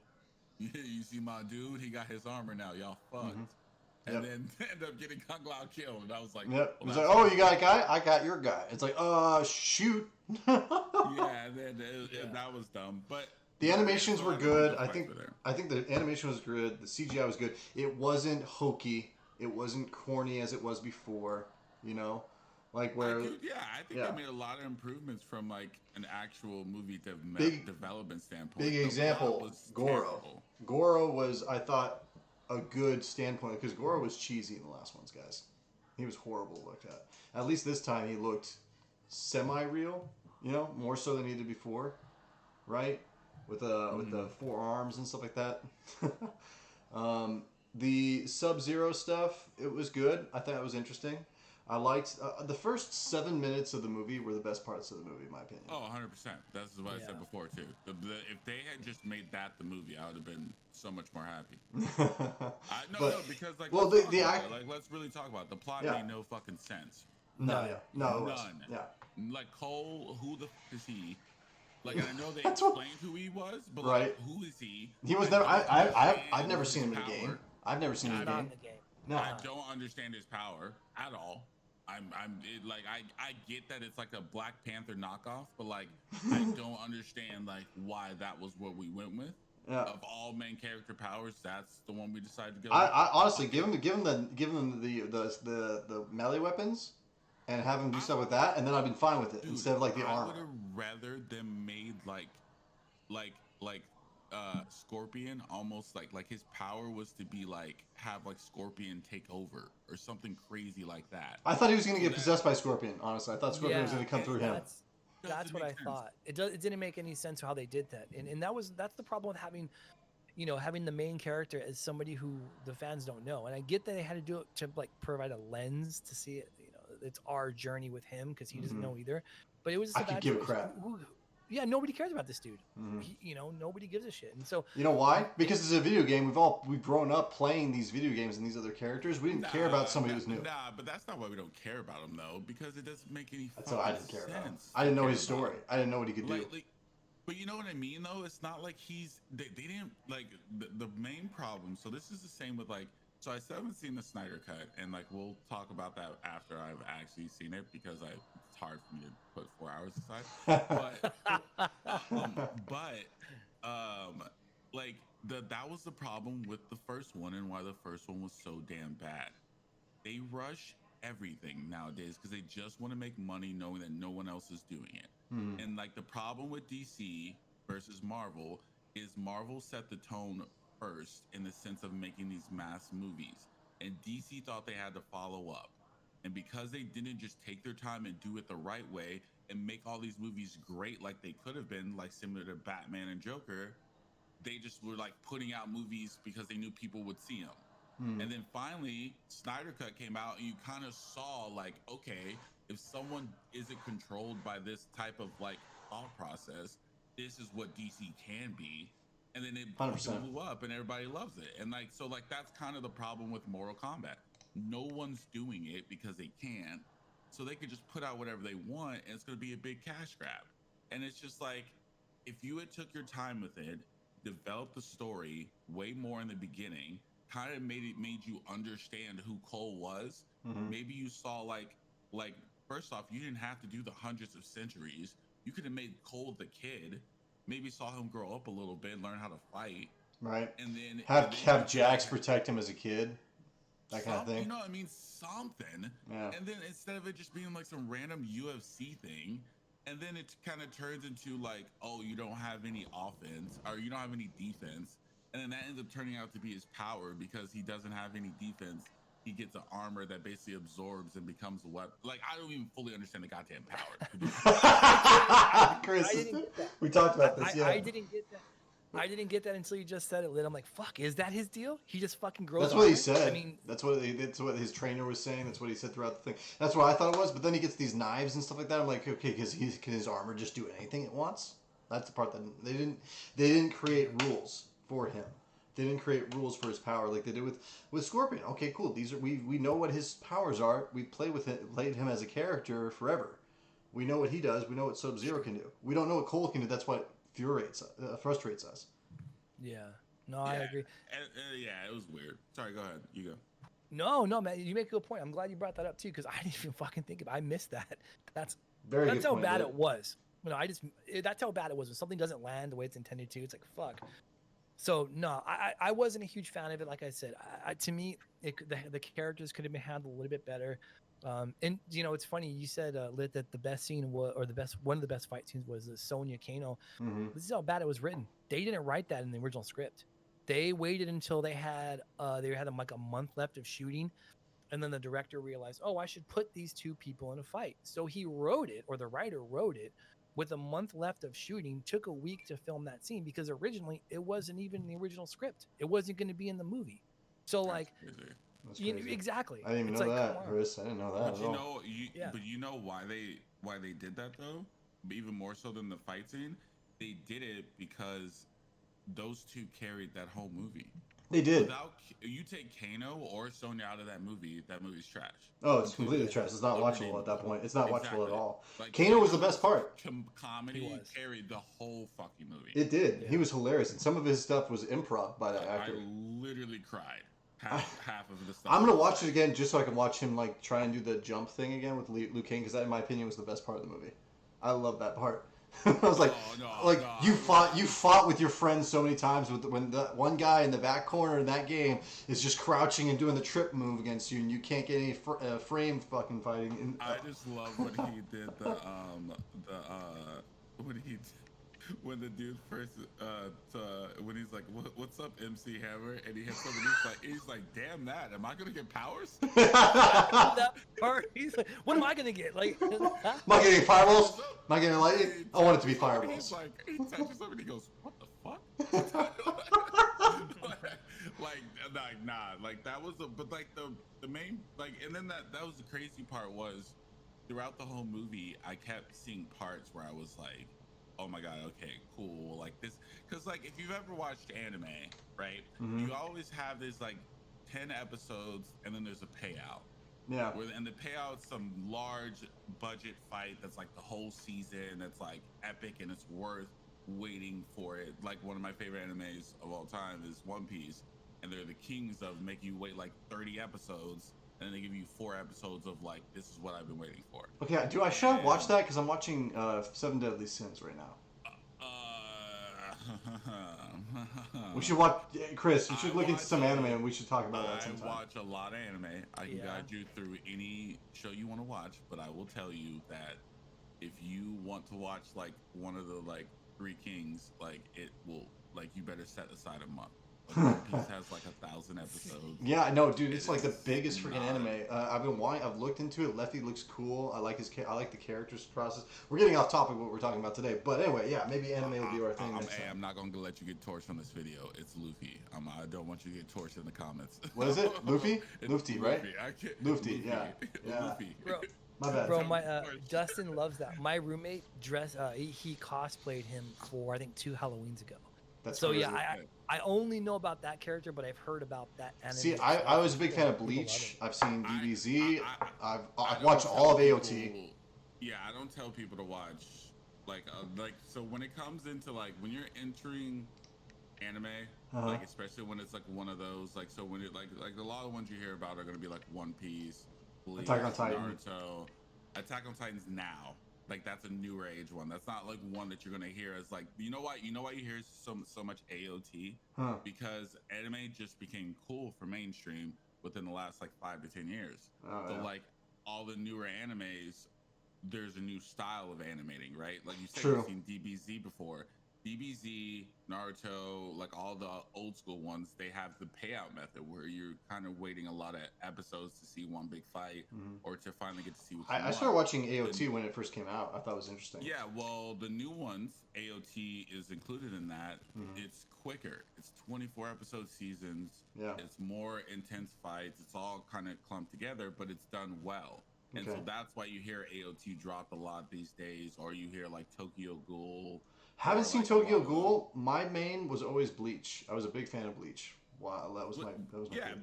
you see my dude? He got his armor now. Y'all fucked. And then end up getting Kung Lao killed. And I was like, well, he's like, oh, you got a guy? I got your guy. It's like, shoot. And then that was dumb. But the animations were good. I think the animation was good. The CGI was good. It wasn't hokey. It wasn't corny as it was before. You know, like where. I think they made a lot of improvements from like an actual movie development standpoint. Big example, Goro. Terrible. Goro was, I thought, a good standpoint, because Goro was cheesy in the last ones, guys. He was horrible to look at. At least this time he looked semi-real, you know, more so than he did before, right? With the forearms and stuff like that. The Sub-Zero stuff, it was good. I thought it was interesting. I liked the first 7 minutes of the movie were the best parts of the movie, in my opinion. Oh, 100%. That's what I said before too. If they had just made that the movie, I would have been so much more happy. No, because like, well, like let's really talk about it. The plot made no fucking sense. No, none. Yeah. Like Cole, who the f is he? Like, I know they explained who he was, but like, who is he? He was never. I've never seen him in a game. I've never seen him in a game. No, I don't understand his power at all. I get that it's like a Black Panther knockoff, but like I don't understand like why that was what we went with. Yeah. Of all main character powers, that's the one we decided to go. I honestly give him the melee weapons, and have him do stuff with that, and then I've been fine with it instead of like the armor. I would have rather them made like Scorpion, almost like his power was to be like have like Scorpion take over or something crazy like that. I thought he was gonna get possessed by Scorpion. Honestly, I thought Scorpion was gonna come through him. That's what I thought. It didn't make any sense how they did that, and that's the problem with having the main character as somebody who the fans don't know. And I get that they had to do it to like provide a lens to see it. It's our journey with him because he doesn't know either. But it was just I could give a crap. Yeah, nobody cares about this dude. Nobody gives a shit. And so you know why? Because it's a video game. We've grown up playing these video games and these other characters. We didn't care about somebody who's new. Nah, but that's not why we don't care about him though. Because it doesn't make any sense. That's what I didn't care about. I didn't know his story. I didn't know what he could do. But you know what I mean though? It's not like they didn't like the main problem. So this is the same with like. So I still haven't seen the Snyder Cut, and like we'll talk about that after I've actually seen it because it's hard for me to put 4 hours aside. That was the problem with the first one, and why the first one was so damn bad. They rush everything nowadays because they just want to make money, knowing that no one else is doing it. And like the problem with DC versus Marvel is Marvel set the tone first in the sense of making these mass movies, and DC thought they had to follow up, and because they didn't just take their time and do it the right way and make all these movies great like they could have been, like similar to Batman and Joker, they just were like putting out movies because they knew people would see them. And then finally Snyder Cut came out, and you kind of saw like, okay, if someone isn't controlled by this type of like thought process, this is what DC can be. And then it blew up, and everybody loves it. And like, so like that's kind of the problem with Mortal Kombat. No one's doing it because they can't, so they could just put out whatever they want, and it's going to be a big cash grab. And it's just like, if you had took your time with it, developed the story way more in the beginning, kind of made you understand who Cole was. Maybe you saw like first off, you didn't have to do the hundreds of centuries. You could have made Cole the kid. Maybe saw him grow up a little bit, learn how to fight, right? And then have Jax protect him as a kid, that kind of thing. You know what I mean? Something. Yeah. And then instead of it just being like some random UFC thing, and then it kind of turns into like, oh, you don't have any offense or you don't have any defense, and then that ends up turning out to be his power because he doesn't have any defense. He gets an armor that basically absorbs and becomes a weapon. Like, I don't even fully understand the goddamn power. Chris, we talked about this. I didn't get that. I didn't get that until you just said it, Lid. I'm like, fuck, is that his deal? He just fucking grows. That's what he said. I mean, that's what his trainer was saying. That's what he said throughout the thing. That's what I thought it was. But then he gets these knives and stuff like that. I'm like, okay, because can his armor just do anything it wants? That's the part that they didn't create rules for him. They didn't create rules for his power like they did with Scorpion. Okay, cool. These are we know what his powers are. We played him as a character forever. We know what he does. We know what Sub-Zero can do. We don't know what Cole can do. That's what frustrates us. Yeah. No, I agree. Yeah, it was weird. Sorry, go ahead. You go. No, man. You make a good point. I'm glad you brought that up too, because I didn't even fucking think of it. I missed that. That's how bad it was. That's how bad it was. When something doesn't land the way it's intended to, it's like, fuck. So no, I wasn't a huge fan of it. Like I said, to me, the characters could have been handled a little bit better. And it's funny you said, Lit, that the best scene one of the best fight scenes was the Sonya Kano. This is how bad it was written. They didn't write that in the original script. They waited until they had them like a month left of shooting, and then the director realized, oh, I should put these two people in a fight. So he wrote it, or the writer wrote it, with a month left of shooting. Took a week to film that scene because originally it wasn't even in the original script. It wasn't going to be in the movie. So like, That's crazy. Exactly. I didn't even know that, Chris. I didn't know that at all. But you know why they did that though? Even more so than the fight scene, they did it because those two carried that whole movie. They did. Without you take Kano or Sonya out of that movie's trash. Oh, it's completely trash. It's not watchable at that point. It's not watchable at all. Like, Kano was the best part. Comedy carried the whole fucking movie. It did. Yeah. He was hilarious, and some of his stuff was improv by that actor. I literally cried. Half of the stuff. I'm gonna watch it again just so I can watch him like try and do the jump thing again with Liu Kang, because that, in my opinion, was the best part of the movie. I love that part. I was like, you fought with your friends so many times when the one guy in the back corner in that game is just crouching and doing the trip move against you, and you can't get any frame fucking fighting. I just love when he did when the dude first when he's like, "What's up, MC Hammer?" and he hits something, he's like, "Damn that! Am I gonna get powers?" That part, he's like, "What am I gonna get? Like, am I getting fireballs? Am I getting lightning? I want it to be fireballs." He's like, he touches something, he goes, "What the fuck?" like that was the main and then that was the crazy part was throughout the whole movie, I kept seeing parts where I was like, oh my god, okay, cool, like this, because like if you've ever watched anime, right, you always have this like 10 episodes and then there's a payout. Yeah. And the payout's some large budget fight that's like the whole season, that's like epic and it's worth waiting for it. Like one of my favorite animes of all time is One Piece, and they're the kings of making you wait like 30 episodes, and then they give you 4 episodes of like, this is what I've been waiting for. Okay, should I watch that? Because I'm watching 7 Deadly Sins right now. We should watch, Chris. We should look into some anime, and we should talk about that sometime. I watch a lot of anime. I can guide you through any show you want to watch, but I will tell you that if you want to watch like one of the like 3 kings, like it will, like you better set aside a month. One Piece has like 1,000 episodes. Yeah, I know, dude. It's like the biggest freaking anime. I've looked into it. Leffy looks cool. I like the characters process. We're getting off topic of what we're talking about today, but anyway, yeah, maybe anime will be our thing next time. I'm not going to let you get torched on this video. It's Luffy. I don't want you to get torched in the comments. What is it? Luffy? Luffy, right? Luffy, yeah. Luffy. Bro, my bad. Bro, Dustin loves that. My roommate he cosplayed him for I think 2 Halloweens ago. That's so crazy. Yeah, I only know about that character, but I've heard about that anime. See, I was a big fan of Bleach. I've seen DBZ. I've watched all of AOT. Yeah, I don't tell people to watch like so when it comes into like when you're entering anime, like especially when it's like one of those like so when it like a lot of ones you hear about are gonna be like One Piece, Bleach, Attack on Titan, Naruto, Attack on Titan's now. Like that's a newer age one. That's not like one that you're gonna hear as like you know why you hear so much AOT because anime just became cool for mainstream within the last like 5 to 10 years. Like all the newer animes, there's a new style of animating, right? Like you said, you've seen DBZ before. DBZ, Naruto, like all the old school ones, they have the payout method where you're kind of waiting a lot of episodes to see one big fight or to finally get to see what you want. I started watching AOT when it first came out. I thought it was interesting. Yeah, well, the new ones, AOT is included in that. It's quicker. It's 24 episode seasons. Yeah. It's more intense fights. It's all kind of clumped together, but it's done well. And so that's why you hear AOT drop a lot these days, or you hear like Tokyo Ghoul. Haven't seen Tokyo Ghoul. My main was always Bleach. I was a big fan of Bleach. Wow, that was my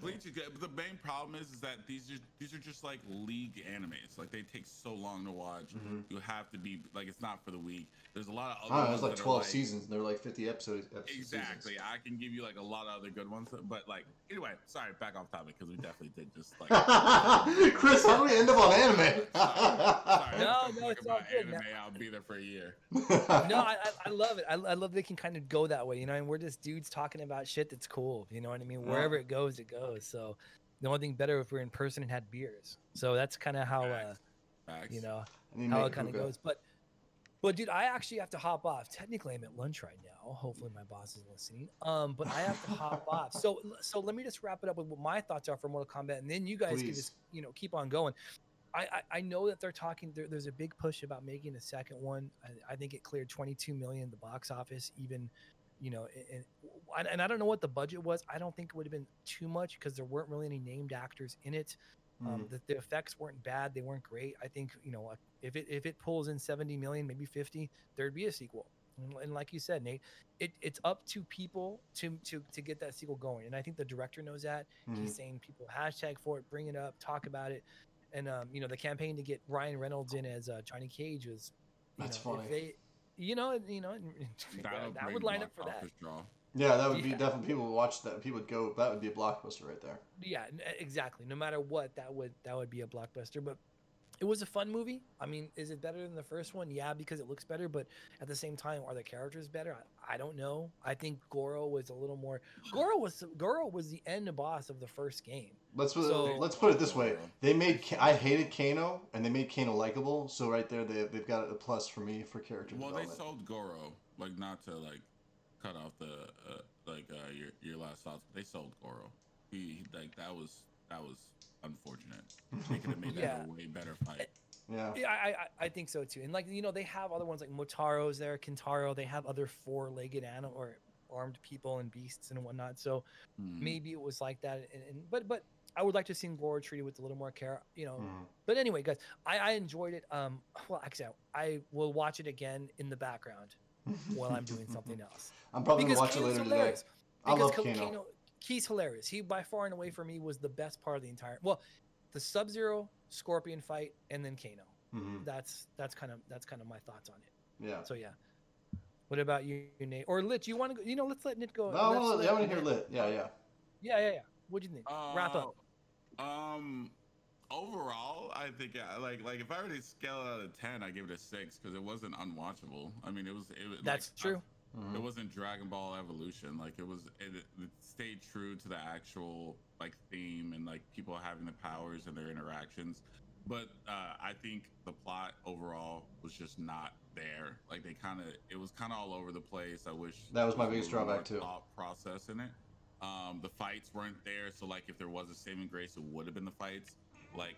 Bleach is good. But the main problem is that these are just like league animes. Like they take so long to watch. You have to be like it's not for the week. There's a lot of other. There's like 12 seasons. And they're like 50 episodes. Exactly. Seasons. I can give you like a lot of other good ones. But like anyway, sorry, back off topic because we definitely did just like. Chris, how do we end up on anime? sorry, no, it's all good. Anime, I'll be there for a year. No, I love it. I love they can kind of go that way, you know. And we're just dudes talking about shit that's cool, you know what I mean? Wherever it goes, it goes. So the only thing better if we're in person and had beers. So that's kind of how, you know, how it kind of goes. But dude, I actually have to hop off. Technically, I'm at lunch right now. Hopefully, my boss is listening. But I have to hop off. So let me just wrap it up with what my thoughts are for Mortal Kombat, and then you guys can just keep on going. I know that they're talking. There's a big push about making a second one. I think it cleared 22 million at the box office. Even, and and I don't know what the budget was. I don't think it would have been too much because there weren't really any named actors in it. The effects weren't bad. They weren't great. I think, if it pulls in 70 million, maybe 50, there'd be a sequel. And like you said, Nate, it's up to people to get that sequel going. And I think the director knows that. He's saying people hashtag for it, bring it up, talk about it. And the campaign to get Ryan Reynolds in as Johnny Cage was, That's funny. if they, that would line up for that. Draw. Yeah, that would be definitely, people would watch that. People would go, that would be a blockbuster right there. Yeah, exactly. No matter what, that would be a blockbuster. But it was a fun movie. I mean, is it better than the first one? Yeah, because it looks better. But at the same time, are the characters better? I don't know. I think Goro was a little more. Goro was the end boss of the first game. Let's put it this way. I hated Kano, and they made Kano likable. So right there, they've got a plus for me for character development. They sold Goro, not to cut off the your last thoughts. They sold Goro. He that was unfortunate. They could have made that a way better fight. Yeah, I think so too. And they have other ones like Motaro's there, Kintaro. They have other 4-legged animal or armed people and beasts and whatnot. So maybe it was like that. But I would like to see Goro treated with a little more care. But anyway, guys, I enjoyed it. Well, actually, I will watch it again in the background while I'm doing something else. I'm probably going to watch it later today. I love Kano. He's hilarious. He, by far and away for me, was the best part of the entire. Well, the Sub-Zero Scorpion fight and then Kano. That's kind of my thoughts on it. Yeah. So yeah. What about you, Nate? Or Lit? Do you want to go? Let's let Nate go. No, I want to hear Lit. Yeah. What do you think? Wrap up. Overall, I think like if I were to scale it out of 10, I give it a 6 because it wasn't unwatchable. I mean, it was. That's true. It wasn't Dragon Ball Evolution. It stayed true to the actual theme and people having the powers and their interactions. But I think the plot overall was just not there. It was kind of all over the place. I wish that was my biggest drawback too. Thought process in it. The fights weren't there, so if there was a saving grace, it would have been the fights. Like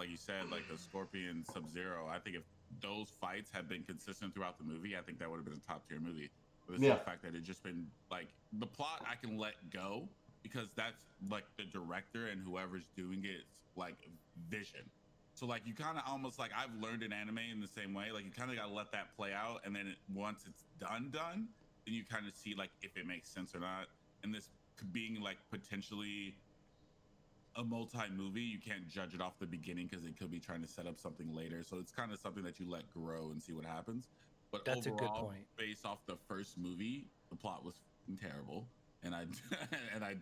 you said, the Scorpion Sub-Zero. I think if those fights had been consistent throughout the movie, I think that would have been a top tier movie. But the fact that it just been the plot, I can let go because that's the director and whoever's doing it, vision. So you kind of almost I've learned in anime in the same way. You kind of got to let that play out, and then once it's done, then you kind of see if it makes sense or not. And this being potentially a multi-movie, you can't judge it off the beginning because it could be trying to set up something later. So it's kind of something that you let grow and see what happens. But that's overall, a good point. Based off the first movie, the plot was terrible, and I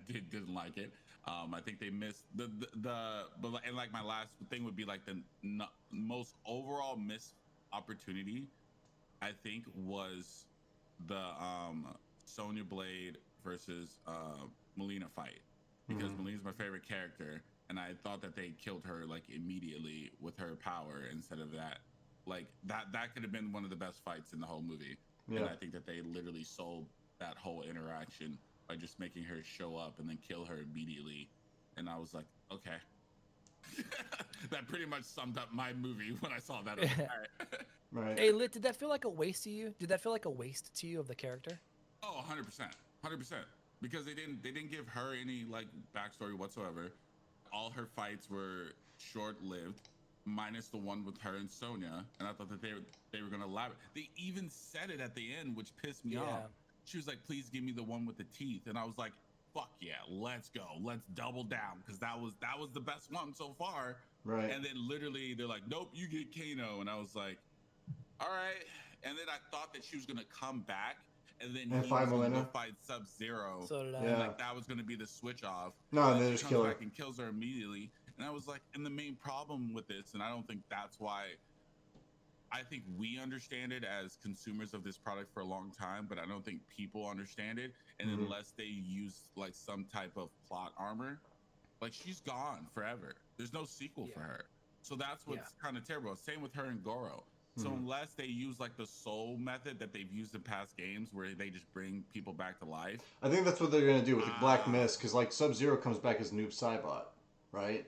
didn't like it. I think they missed my last thing would be the most overall missed opportunity. I think was the Sonya Blade versus Melina fight because Melina's my favorite character, and I thought that they killed her immediately with her power instead of that. That could have been one of the best fights in the whole movie. Yeah. And I think that they literally sold that whole interaction by just making her show up and then kill her immediately. And I was like, okay. That pretty much summed up my movie when I saw that. Right. Hey, Lit, did that feel like a waste to you? Did that feel like a waste to you of the character? Oh, 100%. 100%. Because they didn't give her any backstory whatsoever. All her fights were short-lived. Minus the one with her and Sonya, and I thought that they were gonna elaborate. They even said it at the end, which pissed me off. She was like, "Please give me the one with the teeth," and I was like, "Fuck yeah, let's go, let's double down," because that was the best one so far. Right. And then literally they're like, "Nope, you get Kano," and I was like, "All right." And then I thought that she was gonna come back, and then he was gonna go fight Sub-Zero. So did I. Yeah. That was gonna be the switch off. No, and they just kill her. Back and kills her immediately. And I was like, and the main problem with this, and I don't think that's why, I think we understand it as consumers of this product for a long time, but I don't think people understand it. And unless they use some type of plot armor, she's gone forever. There's no sequel for her. So that's what's kind of terrible. Same with her and Goro. So unless they use the soul method that they've used in past games where they just bring people back to life. I think that's what they're going to do with the Black Mist, because Sub-Zero comes back as Noob Saibot, right?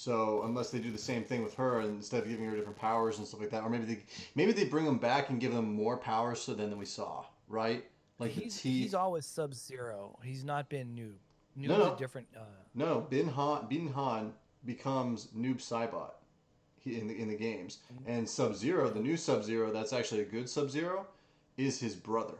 So unless they do the same thing with her, and instead of giving her different powers and stuff like that, or maybe they bring them back and give them more powers than we saw, right? Like the He's teeth. he's always Sub-Zero. He's not been Noob. No, Noob's a no, different. no. Bin Han becomes Noob Saibot in the games, and Sub Zero, the new Sub Zero, that's actually a good Sub Zero, is his brother.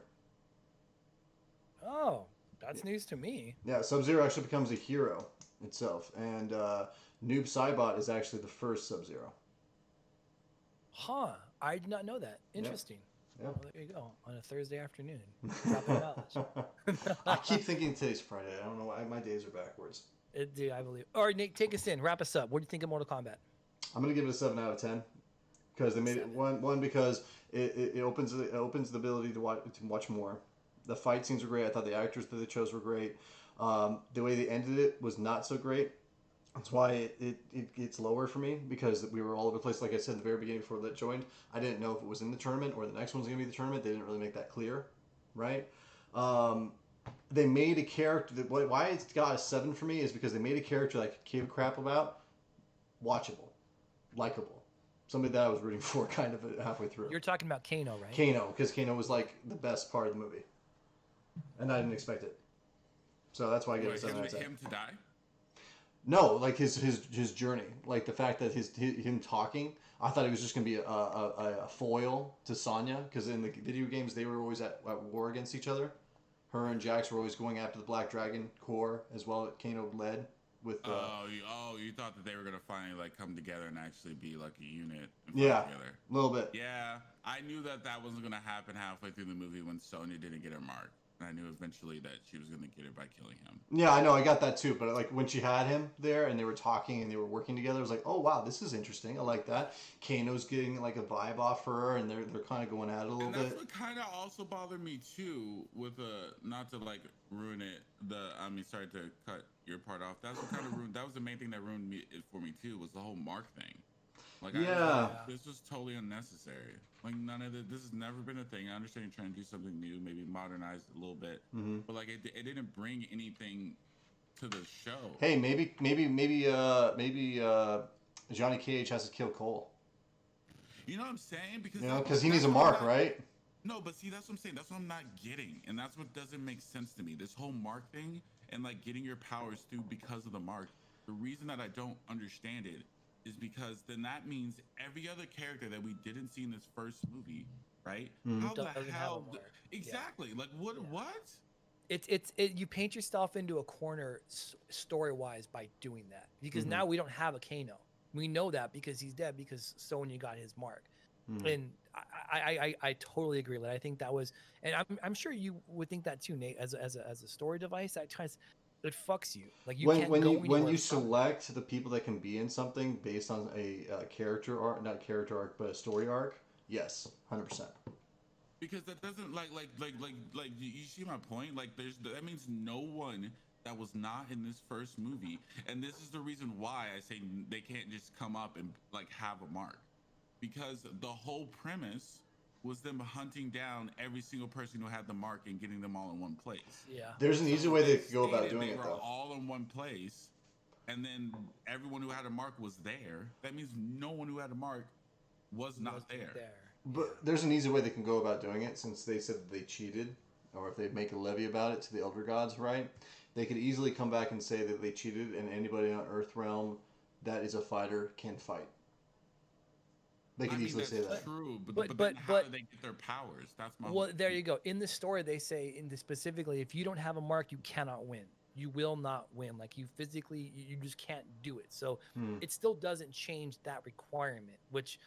Oh, that's news to me. Yeah, Sub Zero actually becomes a hero itself, and Noob Saibot is actually the first Sub Zero. Huh? I did not know that. Interesting. Yeah. Well, there you go. On a Thursday afternoon, dropping knowledge. I keep thinking today's Friday. I don't know why my days are backwards. Dude, I believe. All right, Nate, take us in. Wrap us up. What do you think of Mortal Kombat? I'm gonna give it a 7 out of 10 because they made it one because it opens the ability to watch more. The fight scenes were great. I thought the actors that they chose were great. The way they ended it was not so great. That's why it gets lower for me, because we were all over the place. Like I said in the very beginning before Lit joined, I didn't know if it was in the tournament or the next one's going to be the tournament. They didn't really make that clear, right? They made a character that, why it's got a 7 for me is because they made a character that I could give a crap about, watchable, likable, somebody that I was rooting for kind of halfway through. You're talking about Kano, right? Kano, because Kano was like the best part of the movie, and I didn't expect it. So that's why I give it a 7 out of 10. Him to die? No, like his journey, like the fact that him talking. I thought he was just gonna be a foil to Sonya, because in the video games they were always at war against each other. Her and Jax were always going after the Black Dragon core as well. Kano led with. You thought that they were gonna finally like come together and actually be like a unit. Yeah, together. A little bit. Yeah, I knew that wasn't gonna happen halfway through the movie when Sonya didn't get her mark. I knew eventually that she was going to get it by killing him. Yeah, I know. I got that too. But like when she had him there and they were talking and they were working together, I was like, oh, wow, this is interesting. I like that. Kano's getting like a vibe off her, and they're kind of going at it a little bit. That's what kind of also bothered me too with not to like ruin it. Sorry to cut your part off. That's what kind of ruined. That was the main thing that ruined it for me too, was the whole mark thing. Like, this was totally unnecessary. Like, none of this has never been a thing. I understand you're trying to do something new, maybe modernize it a little bit, but like, it didn't bring anything to the show. Hey, maybe Johnny Cage has to kill Cole. You know what I'm saying? Because he needs a mark, right? No, but see, that's what I'm saying. That's what I'm not getting, and that's what doesn't make sense to me. This whole mark thing and like getting your powers through because of the mark. The reason that I don't understand it is because then that means every other character that we didn't see in this first movie, right? How the hell? Exactly. Yeah. Like what? Yeah. What? It's you paint yourself into a corner story wise by doing that, because now we don't have a Kano. We know that because he's dead, because Sonya got his mark, and I totally agree. Like, I think that was, and I'm sure you would think that too, Nate, as a story device. That tries. It fucks you. Like when you select the people that can be in something based on a character arc, not character arc, but a story arc. Yes, 100%. Because that doesn't like you see my point. Like that means no one that was not in this first movie, and this is the reason why I say they can't just come up and like have a mark, because the whole premise was them hunting down every single person who had the mark and getting them all in one place. Yeah. There's an easy way they could go about doing it, though. They were all in one place, and then everyone who had a mark was there. That means no one who had a mark was not there. But there's an easy way they can go about doing it, since they said that they cheated, or if they make a levy about it to the Elder Gods, right? They could easily come back and say that they cheated, and anybody on Earth Realm that is a fighter can fight. They can easily say that. True, but how do they get their powers? That's my. Well, there you go. In the story, they say specifically, if you don't have a mark, you cannot win. You will not win. Like, you physically, you just can't do it. So it still doesn't change that requirement, which,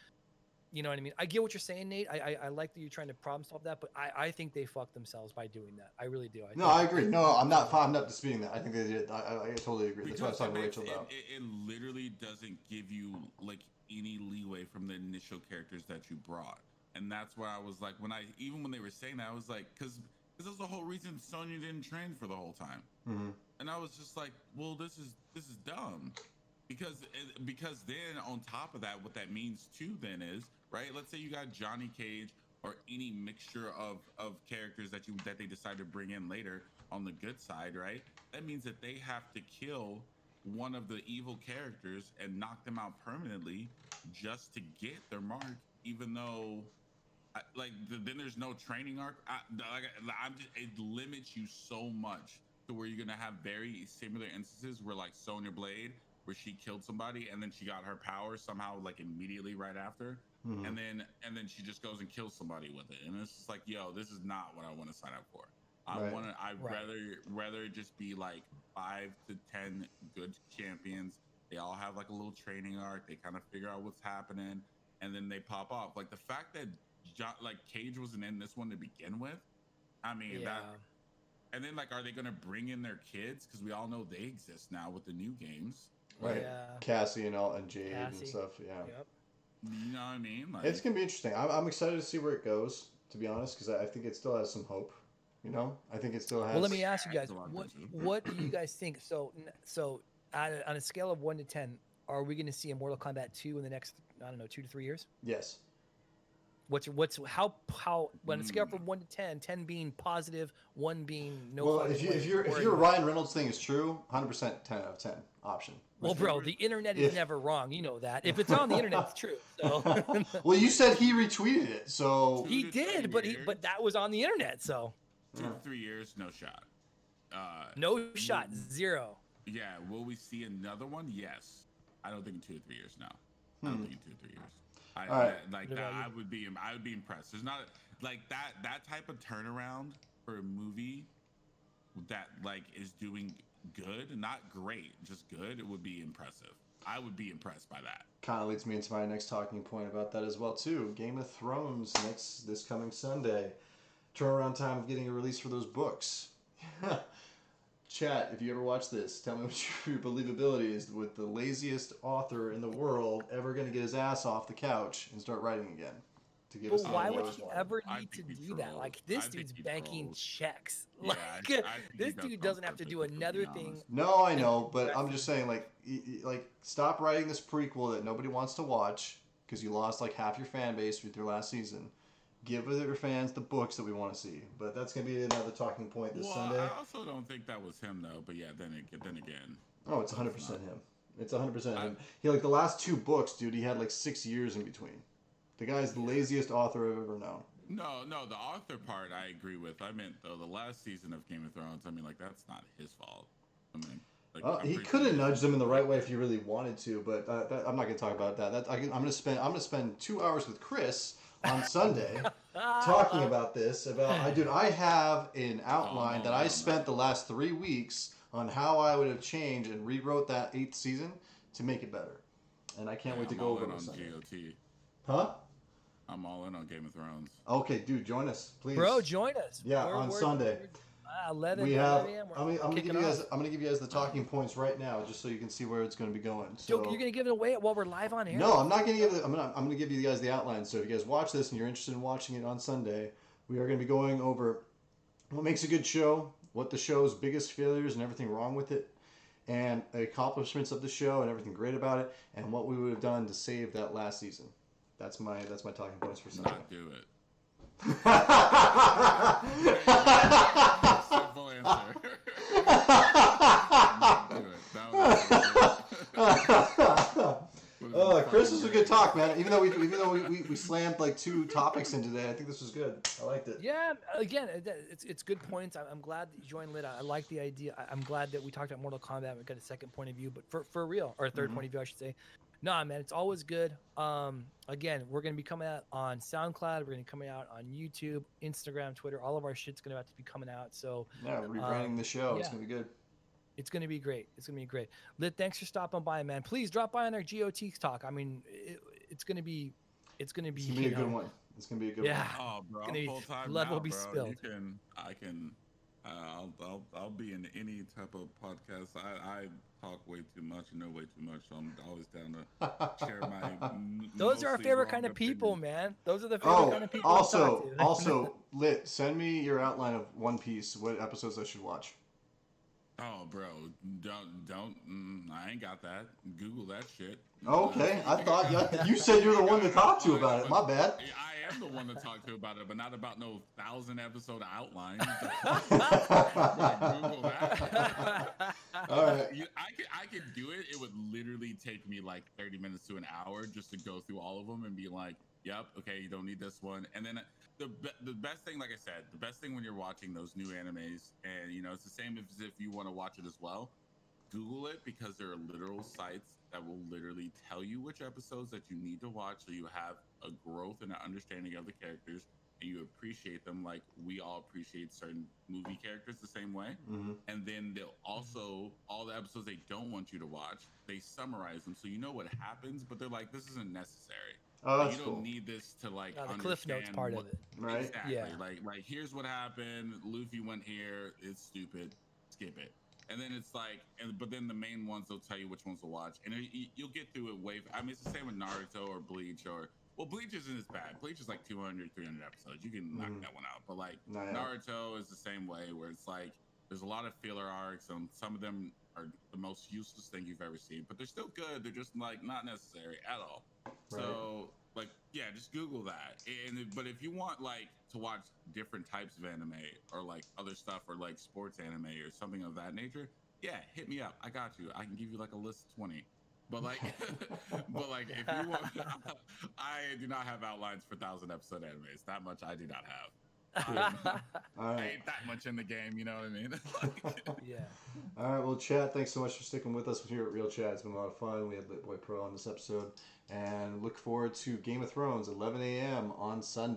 you know what I mean? I get what you're saying, Nate. I like that you're trying to problem solve that, but I think they fucked themselves by doing that. I really do. I agree. No, I'm not disputing that. I think they did. I totally agree. That's what I was talking to Rachel about. It literally doesn't give you like any leeway from the initial characters that you brought, and that's why I was like, when they were saying that, I was like, because that's the whole reason Sonya didn't train for the whole time, and I was just like, well, this is dumb, because then on top of that, what that means too then is, right, let's say you got Johnny Cage or any mixture of characters that they decide to bring in later on the good side, right? That means that they have to kill one of the evil characters and knock them out permanently just to get their mark, even though then there's no training arc. It limits you so much to where you're gonna have very similar instances where like Sonya Blade, where she killed somebody and then she got her power somehow like immediately right after, and then she just goes and kills somebody with it, and it's just like, yo, this is not what I want to sign up for. I'd rather just be like 5 to 10 good champions. They all have like a little training arc. They kind of figure out what's happening, and then they pop off. Like the fact that Cage wasn't in this one to begin with. I mean, and then like, are they gonna bring in their kids? Because we all know they exist now with the new games, right? Yeah. Cassie and Jade and stuff. Yeah. Yep. You know what I mean? Like, it's gonna be interesting. I'm excited to see where it goes. To be honest, because I think it still has some hope. You know, I think it still has. Well, let me ask you guys, what do you guys think? So on a scale of 1 to 10, are we going to see a Mortal Kombat 2 in the next, I don't know, 2 to 3 years? Yes. How on a scale from 1 to 10, 10 being positive, 1 being no. Well, if your Ryan Reynolds thing is true, 100% 10 out of 10 option. Well, bro, the internet is never wrong. You know that. If it's on the internet, it's true. So. Well, you said he retweeted it, so he did, but that was on the internet, so. 2 to 3 years, no shot. No shot, 0. Yeah, will we see another one? Yes. I don't think in 2 to 3 years. No, I don't think in 2 to 3 years. I would be impressed. There's not like that type of turnaround for a movie that like is doing good, not great, just good. It would be impressive. I would be impressed by that. Kind of leads me into my next talking point about that as well too. Game of Thrones this coming Sunday. Turnaround time of getting a release for those books. Chat, if you ever watch this, tell me what your believability is with the laziest author in the world ever going to get his ass off the couch and start writing again. To give us why would he ever need to do that? Like, this dude's banking checks. Like, this dude doesn't have to do another thing. No, I know, but I'm just saying, like, stop writing this prequel that nobody wants to watch because you lost like half your fan base with your last season. Give your fans the books that we want to see, but that's gonna be another talking point this Sunday. I also don't think that was him though. But yeah, then again. Oh, it's 100% him. It's 100% him. He like the last 2 books, dude. He had like 6 years in between. The guy's the laziest author I've ever known. No, the author part I agree with. I meant though the last season of Game of Thrones. I mean, like that's not his fault. I mean. Like, he could have nudged him in the right way if he really wanted to, but I'm not gonna talk about that. I'm gonna spend 2 hours with Chris on Sunday talking about this. I have an outline that I spent the last 3 weeks on how I would have changed and rewrote that 8th season to make it better, and I can't wait to go over it on Sunday. GOT. Huh? I'm all in on Game of Thrones. Okay, dude, join us, please. Bro, join us. Yeah, on Sunday. 11 we have. 11 I'm gonna give you guys the talking points right now, just so you can see where it's gonna be going. So you're gonna give it away while we're live on air? No, I'm not gonna give it. I'm gonna give you guys the outline. So if you guys watch this and you're interested in watching it on Sunday, we are gonna be going over what makes a good show, what the show's biggest failures and everything wrong with it, and the accomplishments of the show and everything great about it, and what we would have done to save that last season. That's my talking points for Sunday. Not do it. Simple answer. Chris, this was a good talk, man. Even though we slammed like 2 topics in today, I think this was good. I liked it. Yeah, again, it's good points. I'm glad that you joined Lit. I like the idea. I'm glad that we talked about Mortal Kombat. We got a second point of view, but for real, or a third point of view, I should say. Nah, man, it's always good. Again, we're going to be coming out on SoundCloud. We're going to be coming out on YouTube, Instagram, Twitter. All of our shit's going to have to be coming out. So yeah, rebranding the show. It's going to be good. It's going to be great. It's going to be great. Lit, thanks for stopping by, man. Please drop by on our GOT talk. I mean, it's going to be a good one. It's going to be a good one. Oh, bro, I'm full-time blood now, will be bro. spilled. I'll be in any type of podcast. I talk way too much and know way too much, so I'm always down to share my. Those are our favorite kind of people, man. Those are the favorite kind of people. Also, Lit, send me your outline of One Piece. What episodes I should watch? Oh, bro, don't. I ain't got that. Google that shit. Okay, I thought you said you're the one to talk to about it. My bad. I am the one to talk to about it, but not about no 1,000-episode outline. Google that. All right. I could do it. It would literally take me like 30 minutes to an hour just to go through all of them and be like, Yep. Okay, you don't need this one. And then the best thing, like I said, the best thing when you're watching those new animes, and it's the same as if you want to watch it as well. Google it, because there are literal sites that will literally tell you which episodes that you need to watch, so you have a growth and an understanding of the characters, and you appreciate them like we all appreciate certain movie characters the same way. Mm-hmm. And then they'll also, all the episodes they don't want you to watch, they summarize them so you know what happens, but they're like, this isn't necessary. Oh, Like, that's you don't cool. need this to like the understand Cliff Notes part what, of it. Right. exactly. Yeah. Like here's what happened. Luffy went here. It's stupid. Skip it. And then it's like, but then the main ones, they'll tell you which ones to watch, and you'll get through it I mean, it's the same with Naruto or Bleach, well, Bleach isn't as bad. Bleach is like 200, 300 episodes. You can knock that one out. But like Naruto is the same way, where it's like there's a lot of filler arcs, and some of them are the most useless thing you've ever seen, but they're still good. They're just like not necessary at all. Right. So like, yeah, just Google that. But if you want like to watch different types of anime or like other stuff or like sports anime or something of that nature, yeah, hit me up. I got you. I can give you like a list of 20. But like, if you want, I do not have outlines for 1,000-episode animes. That much I do not have. I ain't that much in the game, you know what I mean? Yeah. All right, well, chat, thanks so much for sticking with us here at ReelChat. It's been a lot of fun. We had LitBoyPro on this episode, and look forward to Game of Thrones, 11 a.m. on Sunday.